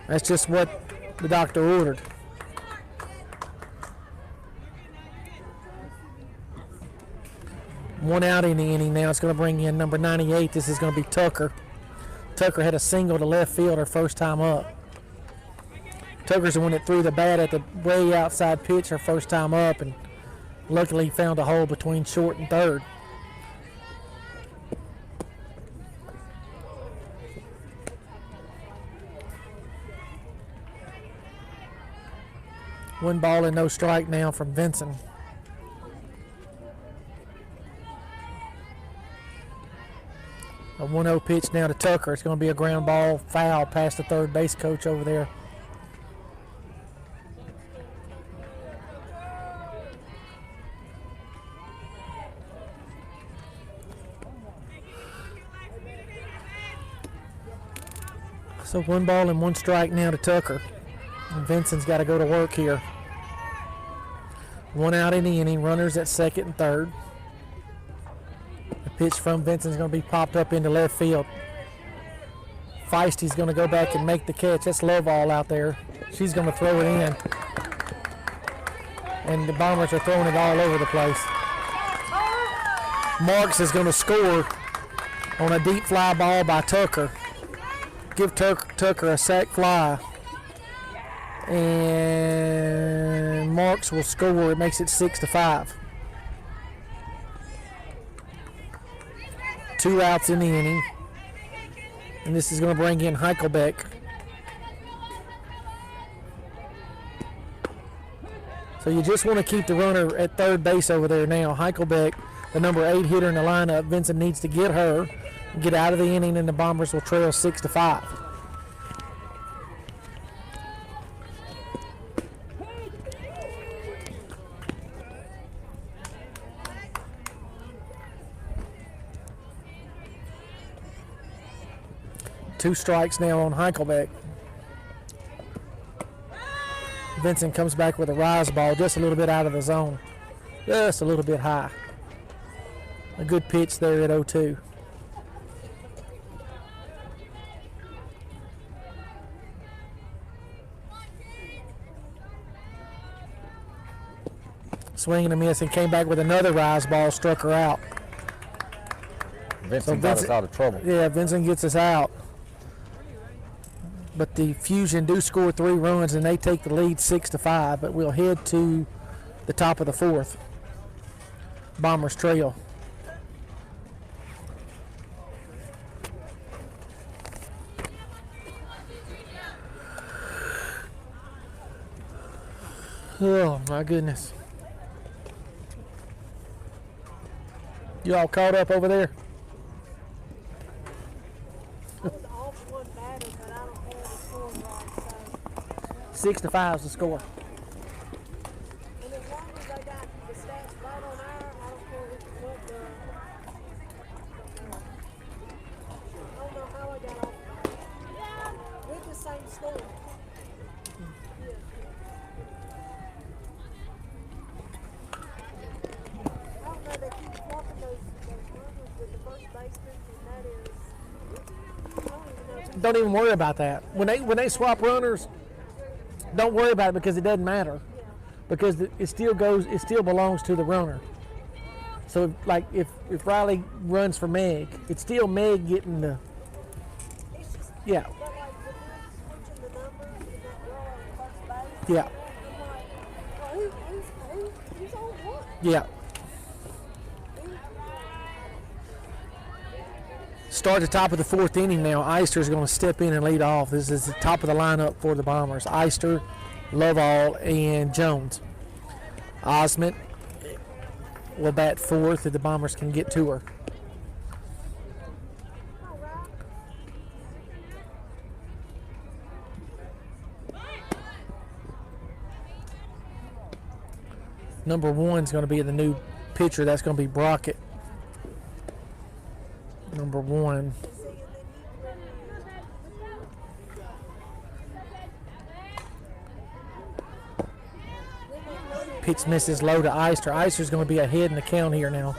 That's just what the doctor ordered. One out in the inning now. It's going to bring in number 98. This is going to be Tucker. Tucker had a single to left field her first time up. Tucker's the one that threw the bat at the way outside pitch her first time up, and luckily found a hole between short and third. One ball and no strike now from Vincent. A 1-0 pitch now to Tucker. It's going to be a ground ball foul past the third base coach over there. So 1 ball and 1 strike now to Tucker. And Vincent's got to go to work here. 1 out in the inning. Runners at second and third. The pitch from Vincent's going to be popped up into left field. Feisty's going to go back and make the catch. That's Lovall out there. She's going to throw it in. And the Bombers are throwing it all over the place. Marx is going to score on a deep fly ball by Tucker. Give Tucker a sac fly. And Marx will score. It makes it 6-5. 2 outs in the inning. And this is going to bring in Heichelbeck. So you just want to keep the runner at third base over there now. Heichelbeck, the number 8 hitter in the lineup. Vincent needs to get her, get out of the inning, and the Bombers will trail 6-5. Two strikes now on Heichelbeck. Vincent comes back with a rise ball just a little bit out of the zone. Just a little bit high. A good pitch there at 0-2. Swing and a miss, and came back with another rise ball, struck her out. Vincent got us out of trouble. Yeah, Vincent gets us out. But the Fusion do score 3 runs, and they take the lead 6-5. But we'll head to the top of the 4th. Bombers trail. Oh my goodness! You all caught up over there? I was off 1 batter, but I don't have the score right, so. 6-5 is the score. And as long as I got the stats right on there, I don't care what the. I don't know how I got off. With the same score. I don't know, they keep swapping those runners with the first baseman, and that is. I don't even know. Don't even worry about that. When they swap runners, don't worry about it because it doesn't matter. Because it still belongs to the runner. So like if Riley runs for Meg, it's still Meg getting the. It's just, Yeah. but like when they're switching the numbers and that girl on first base, Yeah. I'm like, well, who's on what? Yeah. Start the top of the 4th inning now. Eister's going to step in and lead off. This is the top of the lineup for the Bombers. Eister, Lovall, and Jones. Osment will bat 4th if the Bombers can get to her. Number 1's going to be the new pitcher. That's going to be Brockett. Number 1. Pitch misses low to Eister. Eister's going to be ahead in the count here now.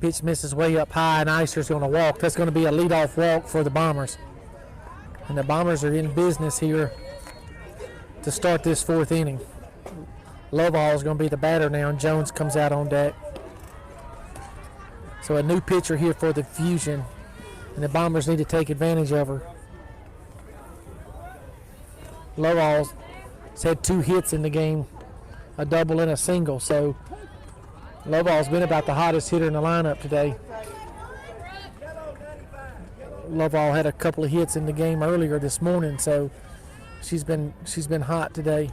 Pitch misses way up high, and Eister's going to walk. That's going to be a leadoff walk for the Bombers. And the Bombers are in business here to start this 4th inning. Lovall is going to be the batter now, and Jones comes out on deck. So a new pitcher here for the Fusion, and the Bombers need to take advantage of her. Lovall's had 2 hits in the game, a double and a single, so Lovall's been about the hottest hitter in the lineup today. Lovall had a couple of hits in the game earlier this morning, so she's been hot today.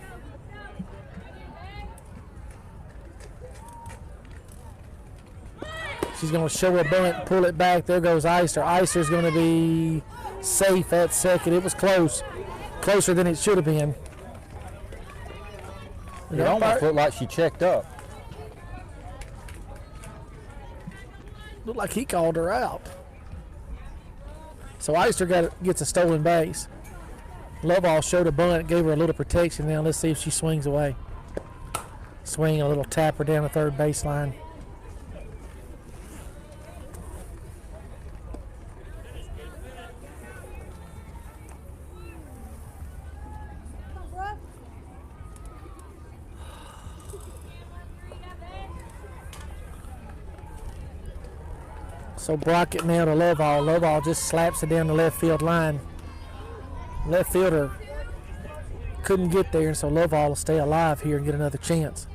She's going to show a bunt, pull it back. There goes Eister. Eister's going to be safe at second. It was close, closer than it should have been. It almost looked like she checked up. Looked like he called her out. So Eister gets a stolen base. Lovall showed a bunt, gave her a little protection. Now let's see if she swings away. Swing, a little tapper down the third baseline. So Brockett now to Lovall. Lovall just slaps it down the left field line. Left fielder couldn't get there, so Lovall will stay alive here and get another chance.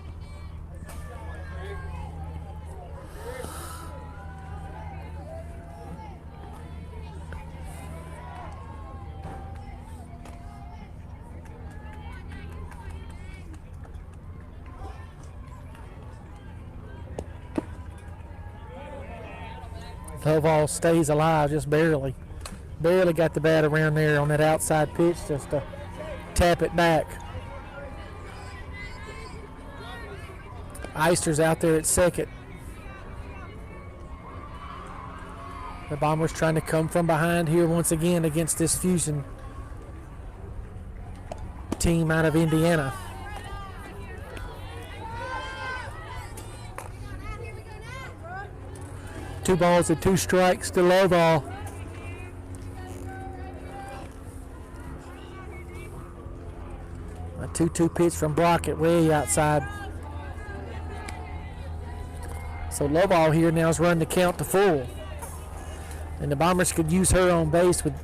Lovall stays alive just barely. Barely got the bat around there on that outside pitch just to tap it back. Eister's out there at second. The Bombers trying to come from behind here once again against this Fusion team out of Indiana. Two balls and 2 strikes to Lovall. A 2-2 pitch from Brockett way outside. So Lovall here now is running the count to full. And the Bombers could use her on base with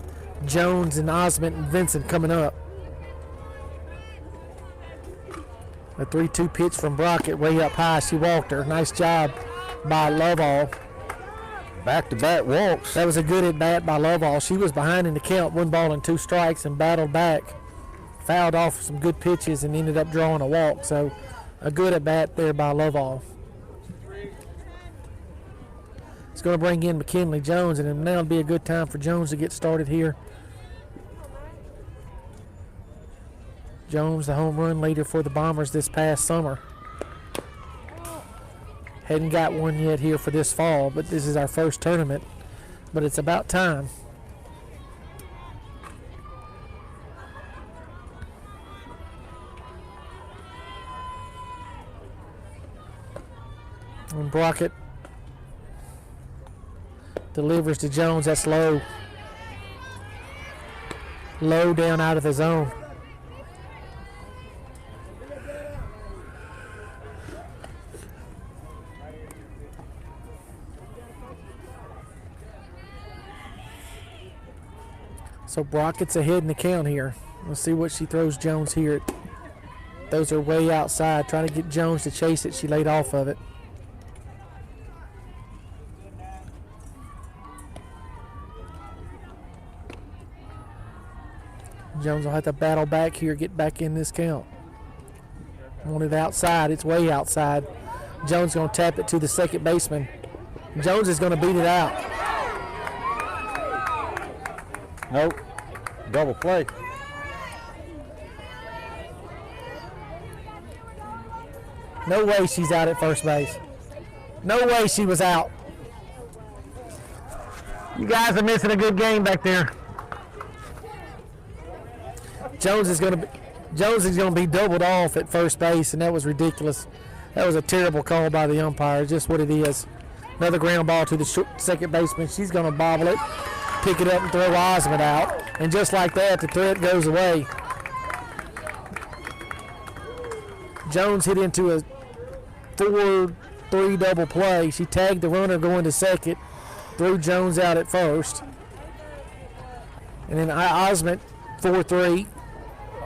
Jones and Osment and Vincent coming up. A 3-2 pitch from Brockett way up high. She walked her. Nice job by Lovall. Back-to-back walks. That was a good at-bat by Lovall. She was behind in the count, 1 ball and 2 strikes, and battled back. Fouled off some good pitches and ended up drawing a walk. So a good at-bat there by Lovall. It's going to bring in McKinley Jones, and now it'll be a good time for Jones to get started here. Jones, the home run leader for the Bombers this past summer. Hadn't got one yet here for this fall, but this is our first tournament. But it's about time. And Brockett delivers to Jones. That's low. Low down out of the zone. So Brockett's ahead in the count here. Let's see what she throws Jones here. Those are way outside. Trying to get Jones to chase it. She laid off of it. Jones will have to battle back here, get back in this count. Want it outside. It's way outside. Jones going to tap it to the second baseman. Jones is going to beat it out. Nope. Double play. No way she's out at first base. No way she was out. You guys are missing a good game back there. Jones is going to be doubled off at first base, and that was ridiculous. That was a terrible call by the umpire. Just what it is. Another ground ball to the second baseman. She's going to bobble it, pick it up, and throw Osmond out. And just like that, the threat goes away. Jones hit into a 4-3 double play. She tagged the runner going to second, threw Jones out at first. And then Osmond 4-3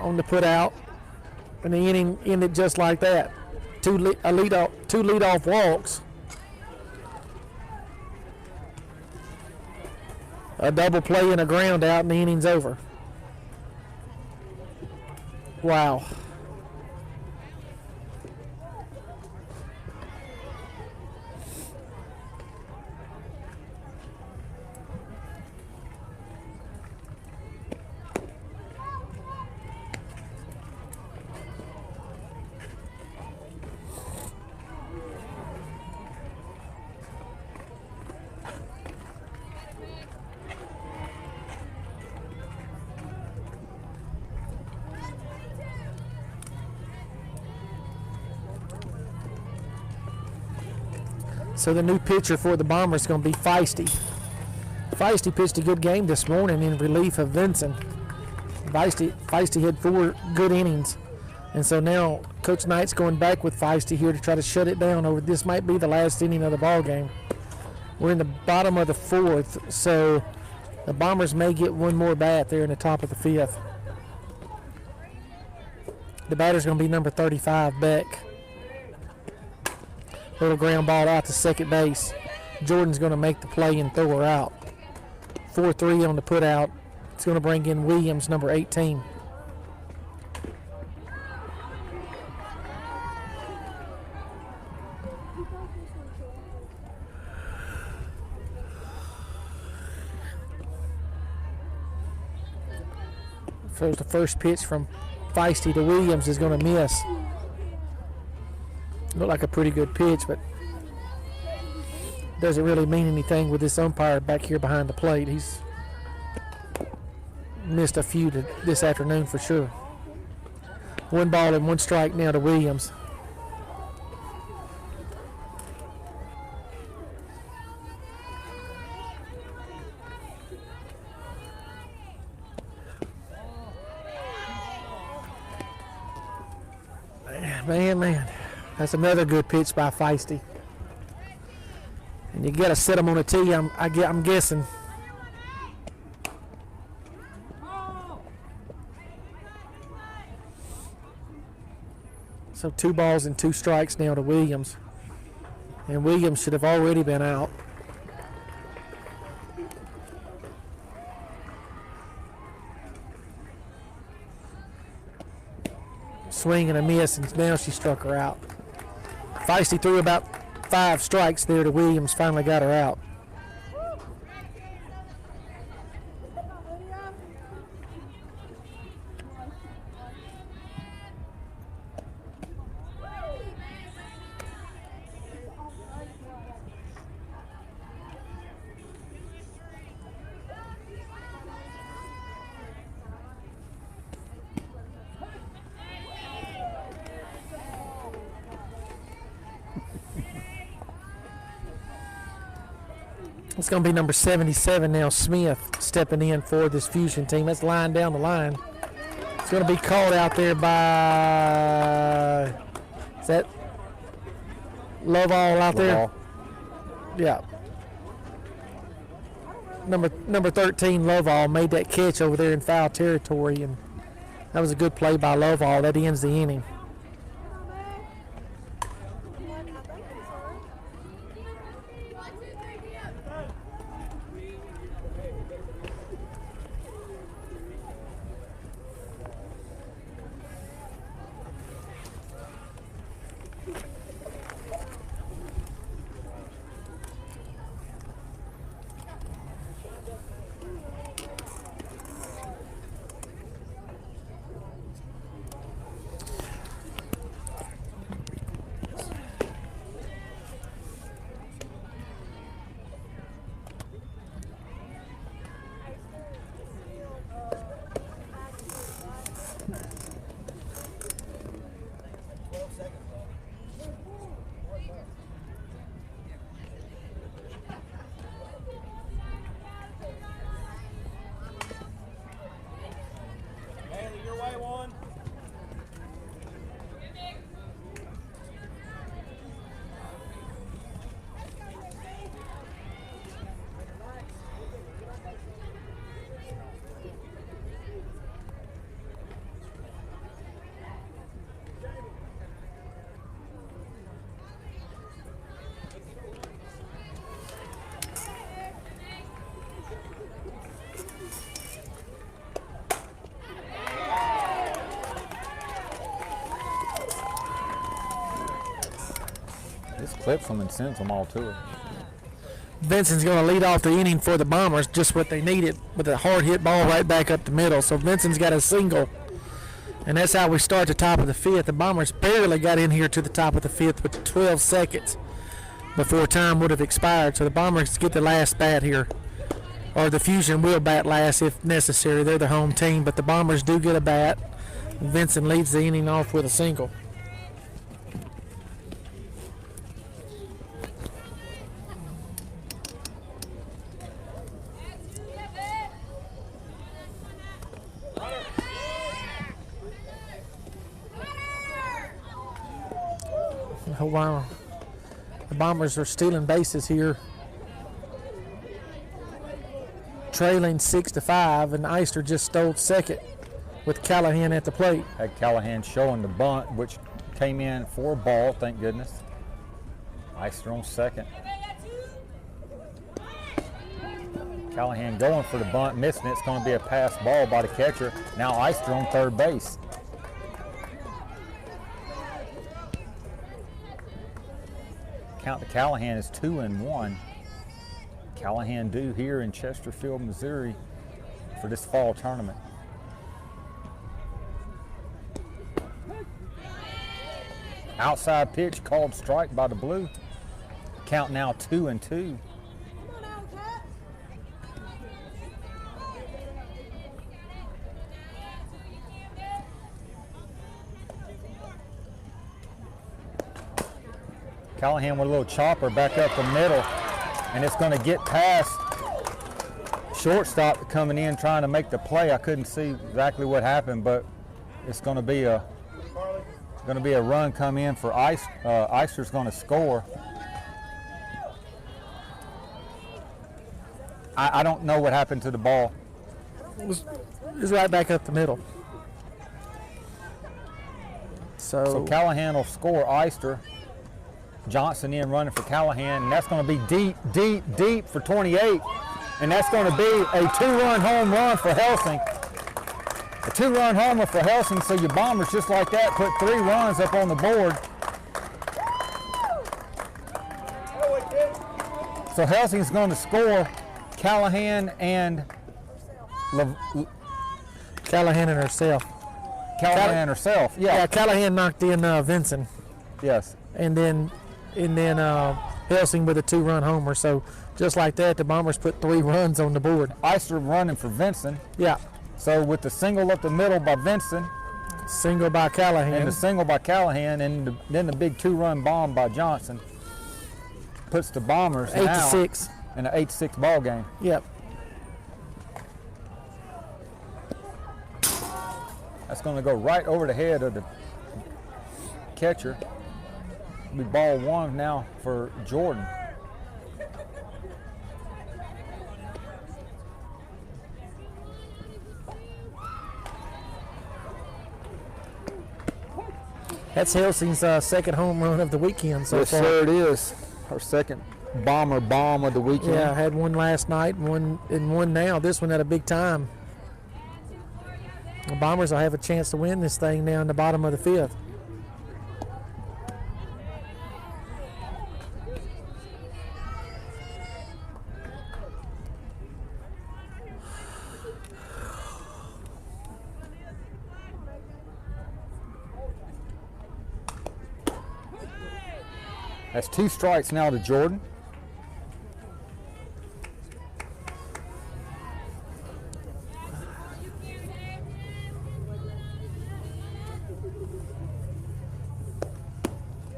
on the put out. And the inning ended just like that. Two leadoff walks. A double play and a ground out, and the inning's over. Wow. So the new pitcher for the Bombers is going to be Feisty. Feisty pitched a good game this morning in relief of Vinson. Feisty had 4 good innings. And so now Coach Knight's going back with Feisty here to try to shut it down. Over this might be the last inning of the ball game. We're in the bottom of the 4th, so the Bombers may get one more bat there in the top of the 5th. The batter's going to be number 35, Beck. Little ground ball out to second base. Jordan's going to make the play and throw her out. 4-3 on the put out. It's going to bring in Williams, number 18. So the first pitch from Feisty to Williams is going to miss. Looked like a pretty good pitch, but doesn't really mean anything with this umpire back here behind the plate. He's missed a few this afternoon for sure. 1 ball and 1 strike now to Williams. Man. That's another good pitch by Feisty. And you got to set them on a tee, I'm guessing. So 2 balls and 2 strikes now to Williams. And Williams should have already been out. Swing and a miss, and now she struck her out. Feisty threw about 5 strikes there to Williams, finally got her out. It's going to be number 77 now, Smith, stepping in for this Fusion team. That's line down the line. It's going to be called out there by, is that Lovall out there? Yeah. Number 13, Lovall, made that catch over there in foul territory, and that was a good play by Lovall. That ends the inning. clips them and sends them all to her. Vincent's going to lead off the inning for the Bombers, just what they needed, with a hard hit ball right back up the middle. So Vincent's got a single, and that's how we start the top of the fifth. The Bombers barely got in here to the top of the fifth with 12 seconds before time would have expired. So the Bombers get the last bat here, or the Fusion will bat last if necessary. They're the home team, but the Bombers do get a bat. Vincent leads the inning off with a single. Oh, wow. The Bombers are stealing bases here, trailing 6-5, and Eister just stole second with Callahan at the plate. Had Callahan showing the bunt, which came in for a ball, thank goodness. Eister on second. Callahan going for the bunt, missing it. It's going to be a pass ball by the catcher. Now Eister on third base. Count to Callahan is 2-1. Callahan due here in Chesterfield, Missouri for this fall tournament. Outside pitch called strike by the Blue. Count now 2-2. Callahan with a little chopper back up the middle, and it's going to get past shortstop coming in trying to make the play. I couldn't see exactly what happened, but it's going to be a run come in for Eister's going to score. I don't know what happened to the ball. It was right back up the middle. So Callahan will score Eister. Johnson in running for Callahan, and that's going to be deep, deep, deep for 28. And that's going to be a two-run home run for Helsing. A two-run homer for Helsing, so your Bombers, just like that, put 3 runs up on the board. So Helsing's going to score Callahan and Callahan and herself. Callahan herself. Yeah, Callahan knocked in Vincent. Yes. And then Helsing with a 2-run homer. So just like that, the Bombers put 3 runs on the board. Eister running for Vincent. Yeah. So with the single up the middle by Vincent, single by Callahan, and the single by Callahan, and then the big 2-run bomb by Johnson puts the Bombers 8-6 in an 8-6 ball game. Yep. That's going to go right over the head of the catcher. It'll be ball 1 now for Jordan. That's Helsing's second home run of the weekend so yes, far. sir, it is. Our second Bomber bomb of the weekend. Yeah, had one last night and one now. This one at a big time. The Bombers will have a chance to win this thing now in the bottom of the 5th. That's 2 strikes now to Jordan.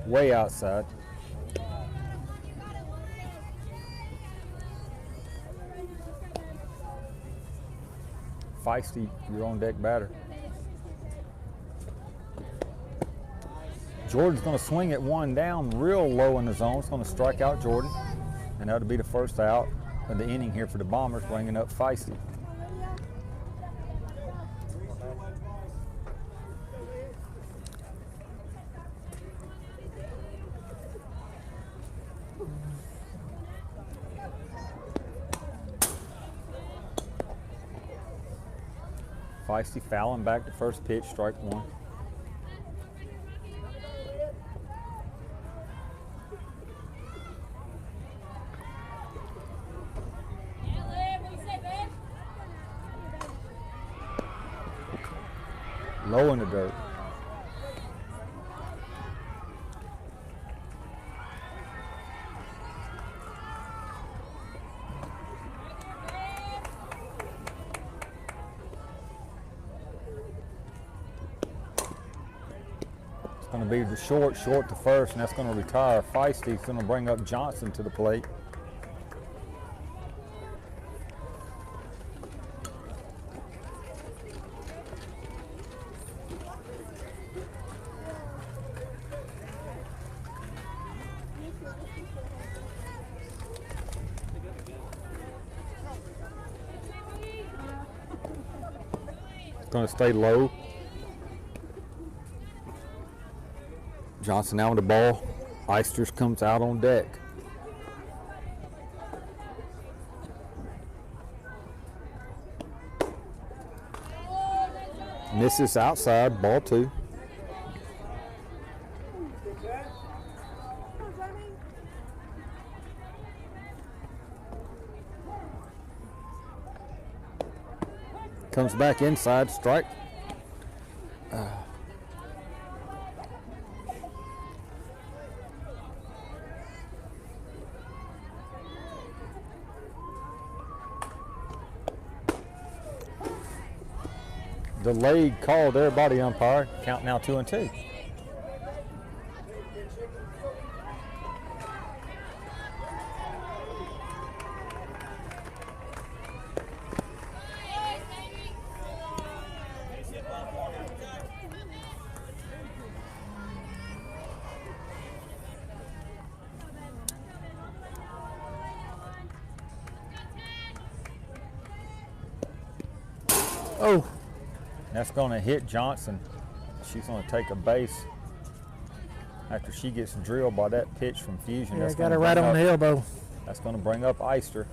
Way outside. Feisty, your on deck batter. Jordan's going to swing at 1 down real low in the zone. It's going to strike out Jordan, and that'll be the first out of the inning here for the Bombers, bringing up Feisty. Feisty fouling back to first pitch, strike 1. Low in the dirt. It's going to be the short to first, and that's going to retire. Feisty's going to bring up Johnson to the plate. Going to stay low. Johnson now with the ball. Eisters comes out on deck. Misses outside, ball 2. Comes back inside, strike. Delayed call there, body umpire. Count now 2-2. Oh, That's going to hit Johnson. She's going to take a base after she gets drilled by that pitch from Fusion. yeah, That's got gonna her right bring on the up- elbow. That's going to bring up Eister.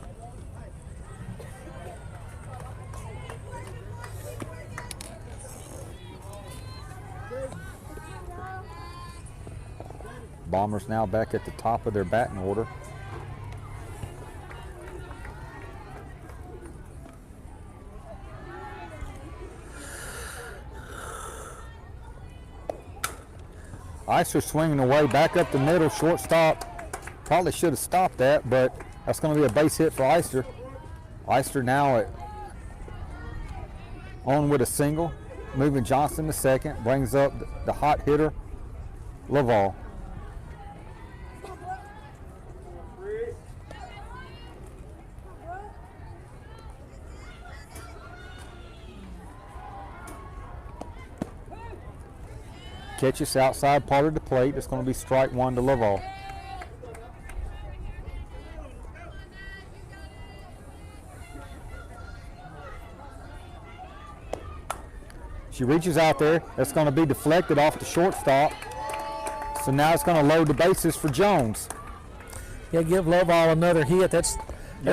Bombers now back at the top of their batting order. Eister swinging away, back up the middle, shortstop. Probably should have stopped that, but that's going to be a base hit for Eister. Eister now on with a single, moving Johnson to second, brings up the hot hitter, Laval. Catches outside part of the plate. It's going to be strike 1 to Laval. She reaches out there. That's going to be deflected off the shortstop. So now it's going to load the bases for Jones. Yeah, give Lovall another hit. That's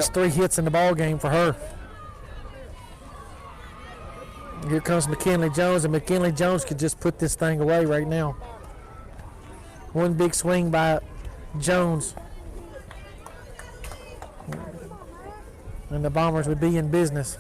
3 hits in the ball game for her. Here comes McKinley Jones, and McKinley Jones could just put this thing away right now. One big swing by Jones, and the Bombers would be in business.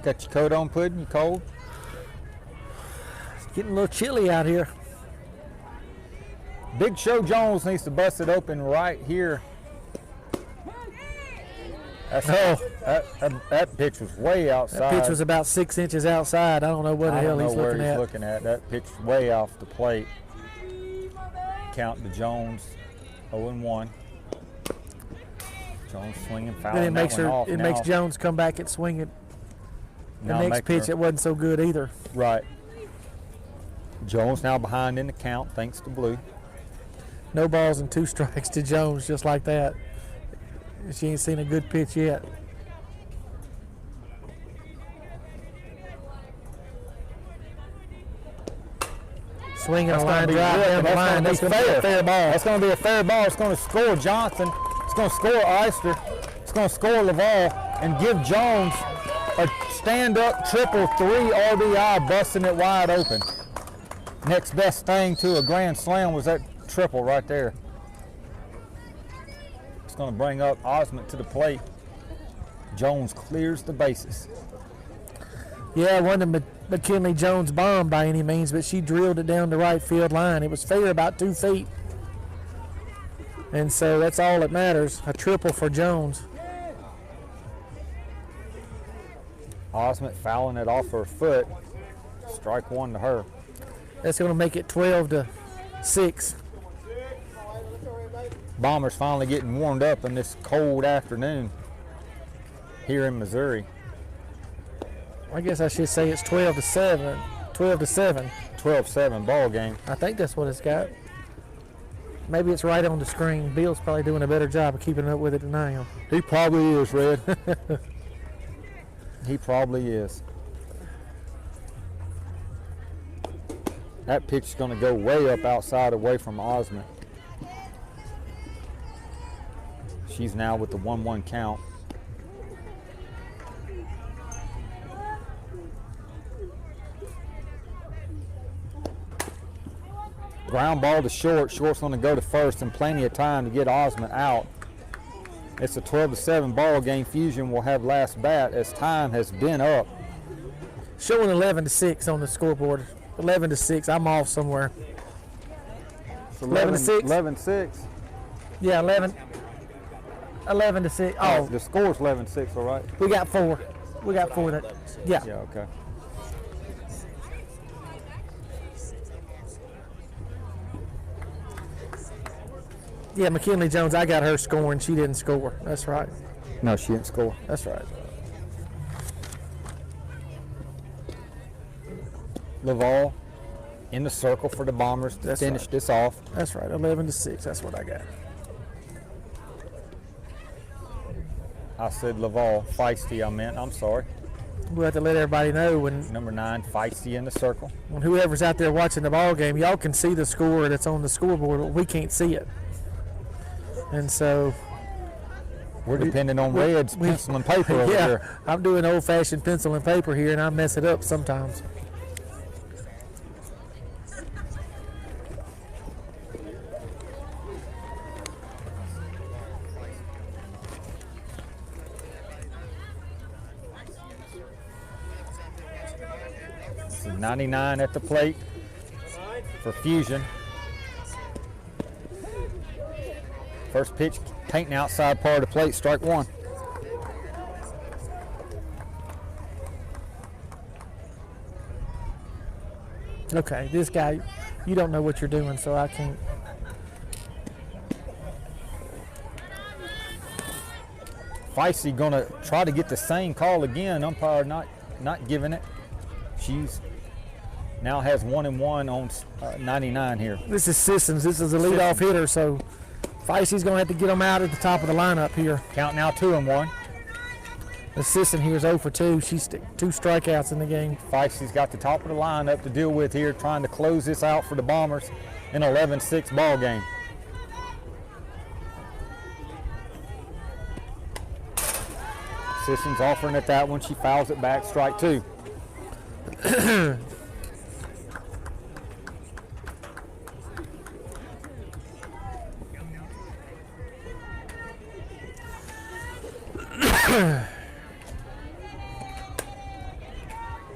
Got your coat on, Puddin'? You cold? It's getting a little chilly out here. Big Show Jones needs to bust it open right here That pitch was way outside. That pitch was about 6 inches outside. I don't know what the hell he's looking at. Looking at. That pitch way off the plate. Count to Jones, 0-1. Jones swinging, fouling Then it makes now. Jones come back and swing it. The Now next make pitch, her- it wasn't so good either. Right. Jones now behind in the count, thanks to Blue. No balls and 2 strikes to Jones, just like that. She ain't seen a good pitch yet. Swinging a line drive down the line. That's going to be a fair ball. That's going to be a fair ball. It's going to score Johnson. It's going to score Eyster. It's going to score Laval and give Jones a stand-up triple 3 RBI, busting it wide open. Next best thing to a grand slam was that triple right there. It's going to bring up Osmond to the plate. Jones clears the bases. Yeah, it wasn't a McKinley Jones bomb by any means, but she drilled it down the right field line. It was fair about 2 feet. And so that's all that matters, a triple for Jones. Osmond fouling it off her foot. Strike 1 to her. That's going to make it 12-6. Bombers finally getting warmed up in this cold afternoon here in Missouri. I guess I should say it's 12-7. 12-7. 12-7 ball game. I think that's what it's got. Maybe it's right on the screen. Bill's probably doing a better job of keeping up with it than I am. He probably is, Red. He probably is. That pitch is going to go way up outside, away from Osmond. She's now with the 1-1 count. Ground ball to short. Short's going to go to first, and plenty of time to get Osmond out. It's a 12-7 ball game. Fusion will have last bat as time has been up. Showing 11-6 on the scoreboard. 11-6. I'm off somewhere. 11-6. 11-6. Yeah, 11-6. Oh, The score's 11-6, all right? we got 4. We got 4. That. Yeah. Yeah, okay. Yeah, McKinley Jones. I got her scoring. She didn't score. That's right. No, she didn't score. That's right. Laval in the circle for the Bombers to That's finish right. this off. That's right. 11-6. That's what I got. I said Laval. Feisty, I meant. I'm sorry. We'll have to let everybody know when Number 9, Feisty in the circle. whoever's out there watching the ball game, y'all can see the score that's on the scoreboard, but we can't see it. And so, We're depending on Red's pencil and paper over yeah, here. I'm doing old-fashioned pencil and paper here, and I mess it up sometimes. It's a 99 at the plate for Fusion. First pitch, painting outside part of the plate, strike 1. Okay, this guy, you don't know what you're doing, so I can't. Feisty gonna try to get the same call again. Umpire not giving it. She's now has 1-1 on 99 here. This is Sissons. This is a leadoff hitter, so Feisty's going to have to get him out at the top of the lineup here. Count now 2-1. The Sisson here is 0 for 2. She's 2 strikeouts in the game. Feisty's got the top of the lineup to deal with here, trying to close this out for the Bombers in an 11-6 ball game. Sisson's offering at that one. She fouls it back, strike 2.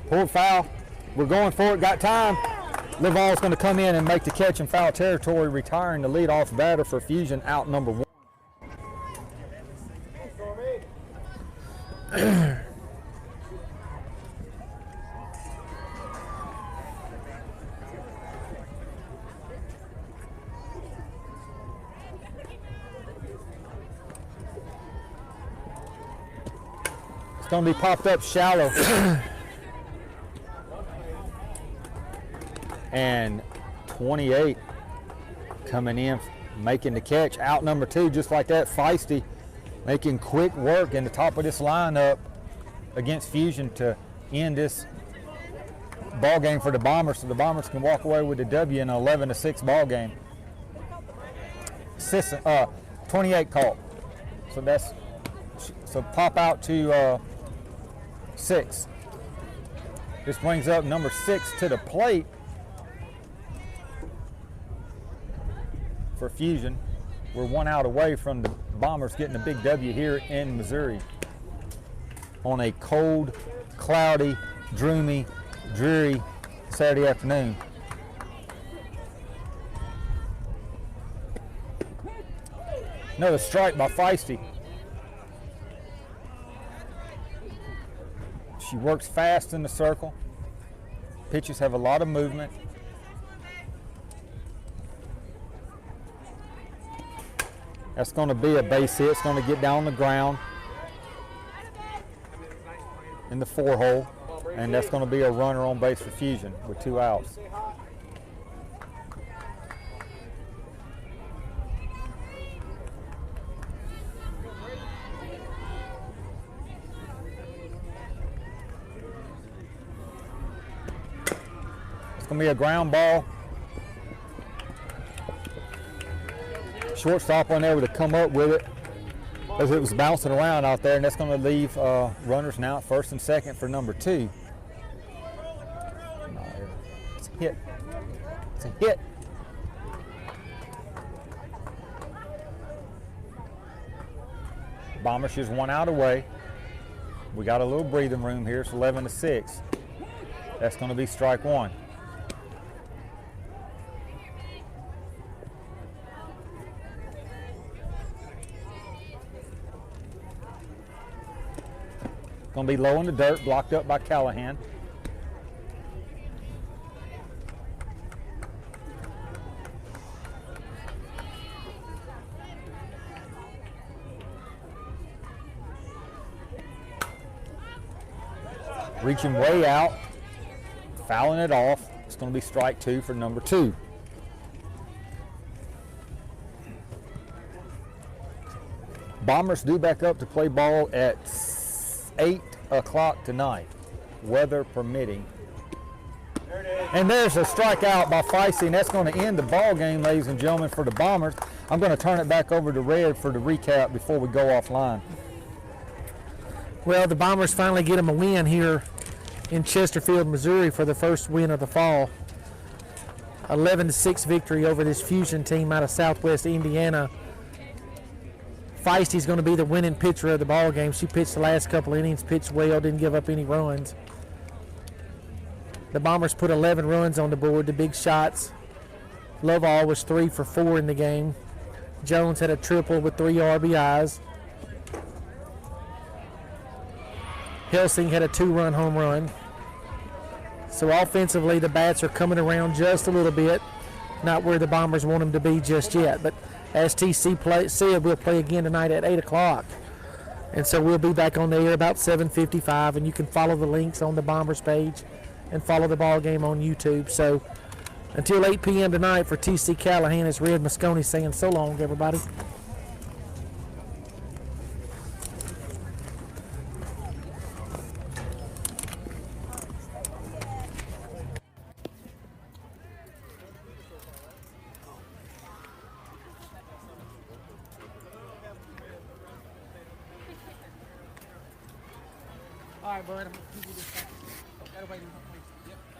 Pulled foul. We're going for it. Got time. Laval's going to come in and make the catch in foul territory, retiring the leadoff batter for Fusion, out number 1. It's going to be popped up shallow. And 28 coming in, making the catch. Out number 2, just like that, Feisty, making quick work in the top of this lineup against Fusion to end this ball game for the Bombers, so the Bombers can walk away with the W in an 11-6 ball game. 28 caught. So pop out to 6. This brings up number 6 to the plate for Fusion. We're 1 out away from the Bombers getting a big W here in Missouri on a cold, cloudy, dreary Saturday afternoon. Another strike by Feisty. She works fast in the circle. Pitches have a lot of movement. That's going to be a base hit. It's going to get down on the ground in the 4-hole, and that's going to be a runner on base for Fusion with 2 outs. It's going to be a ground ball. Shortstop on there would have come up with it as it was bouncing around out there, and that's going to leave runners now at first and second for number 2. It's a hit. It's a hit. Bombers just 1 out away. We got a little breathing room here. It's 11-6. That's going to be strike 1. Going to be low in the dirt, blocked up by Callahan. Reaching way out, fouling it off. It's going to be strike 2 for number 2. Bombers due back up to play ball at 8 o'clock tonight, weather permitting. And there's a strikeout by Feisty, and that's going to end the ball game, ladies and gentlemen, for the Bombers. I'm going to turn it back over to Red for the recap before we go offline. Well, the Bombers finally get them a win here in Chesterfield, Missouri for the first win of the fall. 11-6 victory over this Fusion team out of Southwest Indiana. Feisty's going to be the winning pitcher of the ball game. She pitched the last couple innings, pitched well, didn't give up any runs. The Bombers put 11 runs on the board, the big shots. Lovall was 3 for 4 in the game. Jones had a triple with 3 RBIs. Helsing had a 2-run home run. So offensively, the bats are coming around just a little bit. Not where the Bombers want them to be just yet, but as TC said, we'll play again tonight at 8 o'clock. And so we'll be back on the air about 7:55, and you can follow the links on the Bombers page and follow the ball game on YouTube. So until 8 p.m. tonight for TC Callahan, it's Red Moscone saying so long, everybody. All right, bud, I'm going to give you this back. Gotta wait.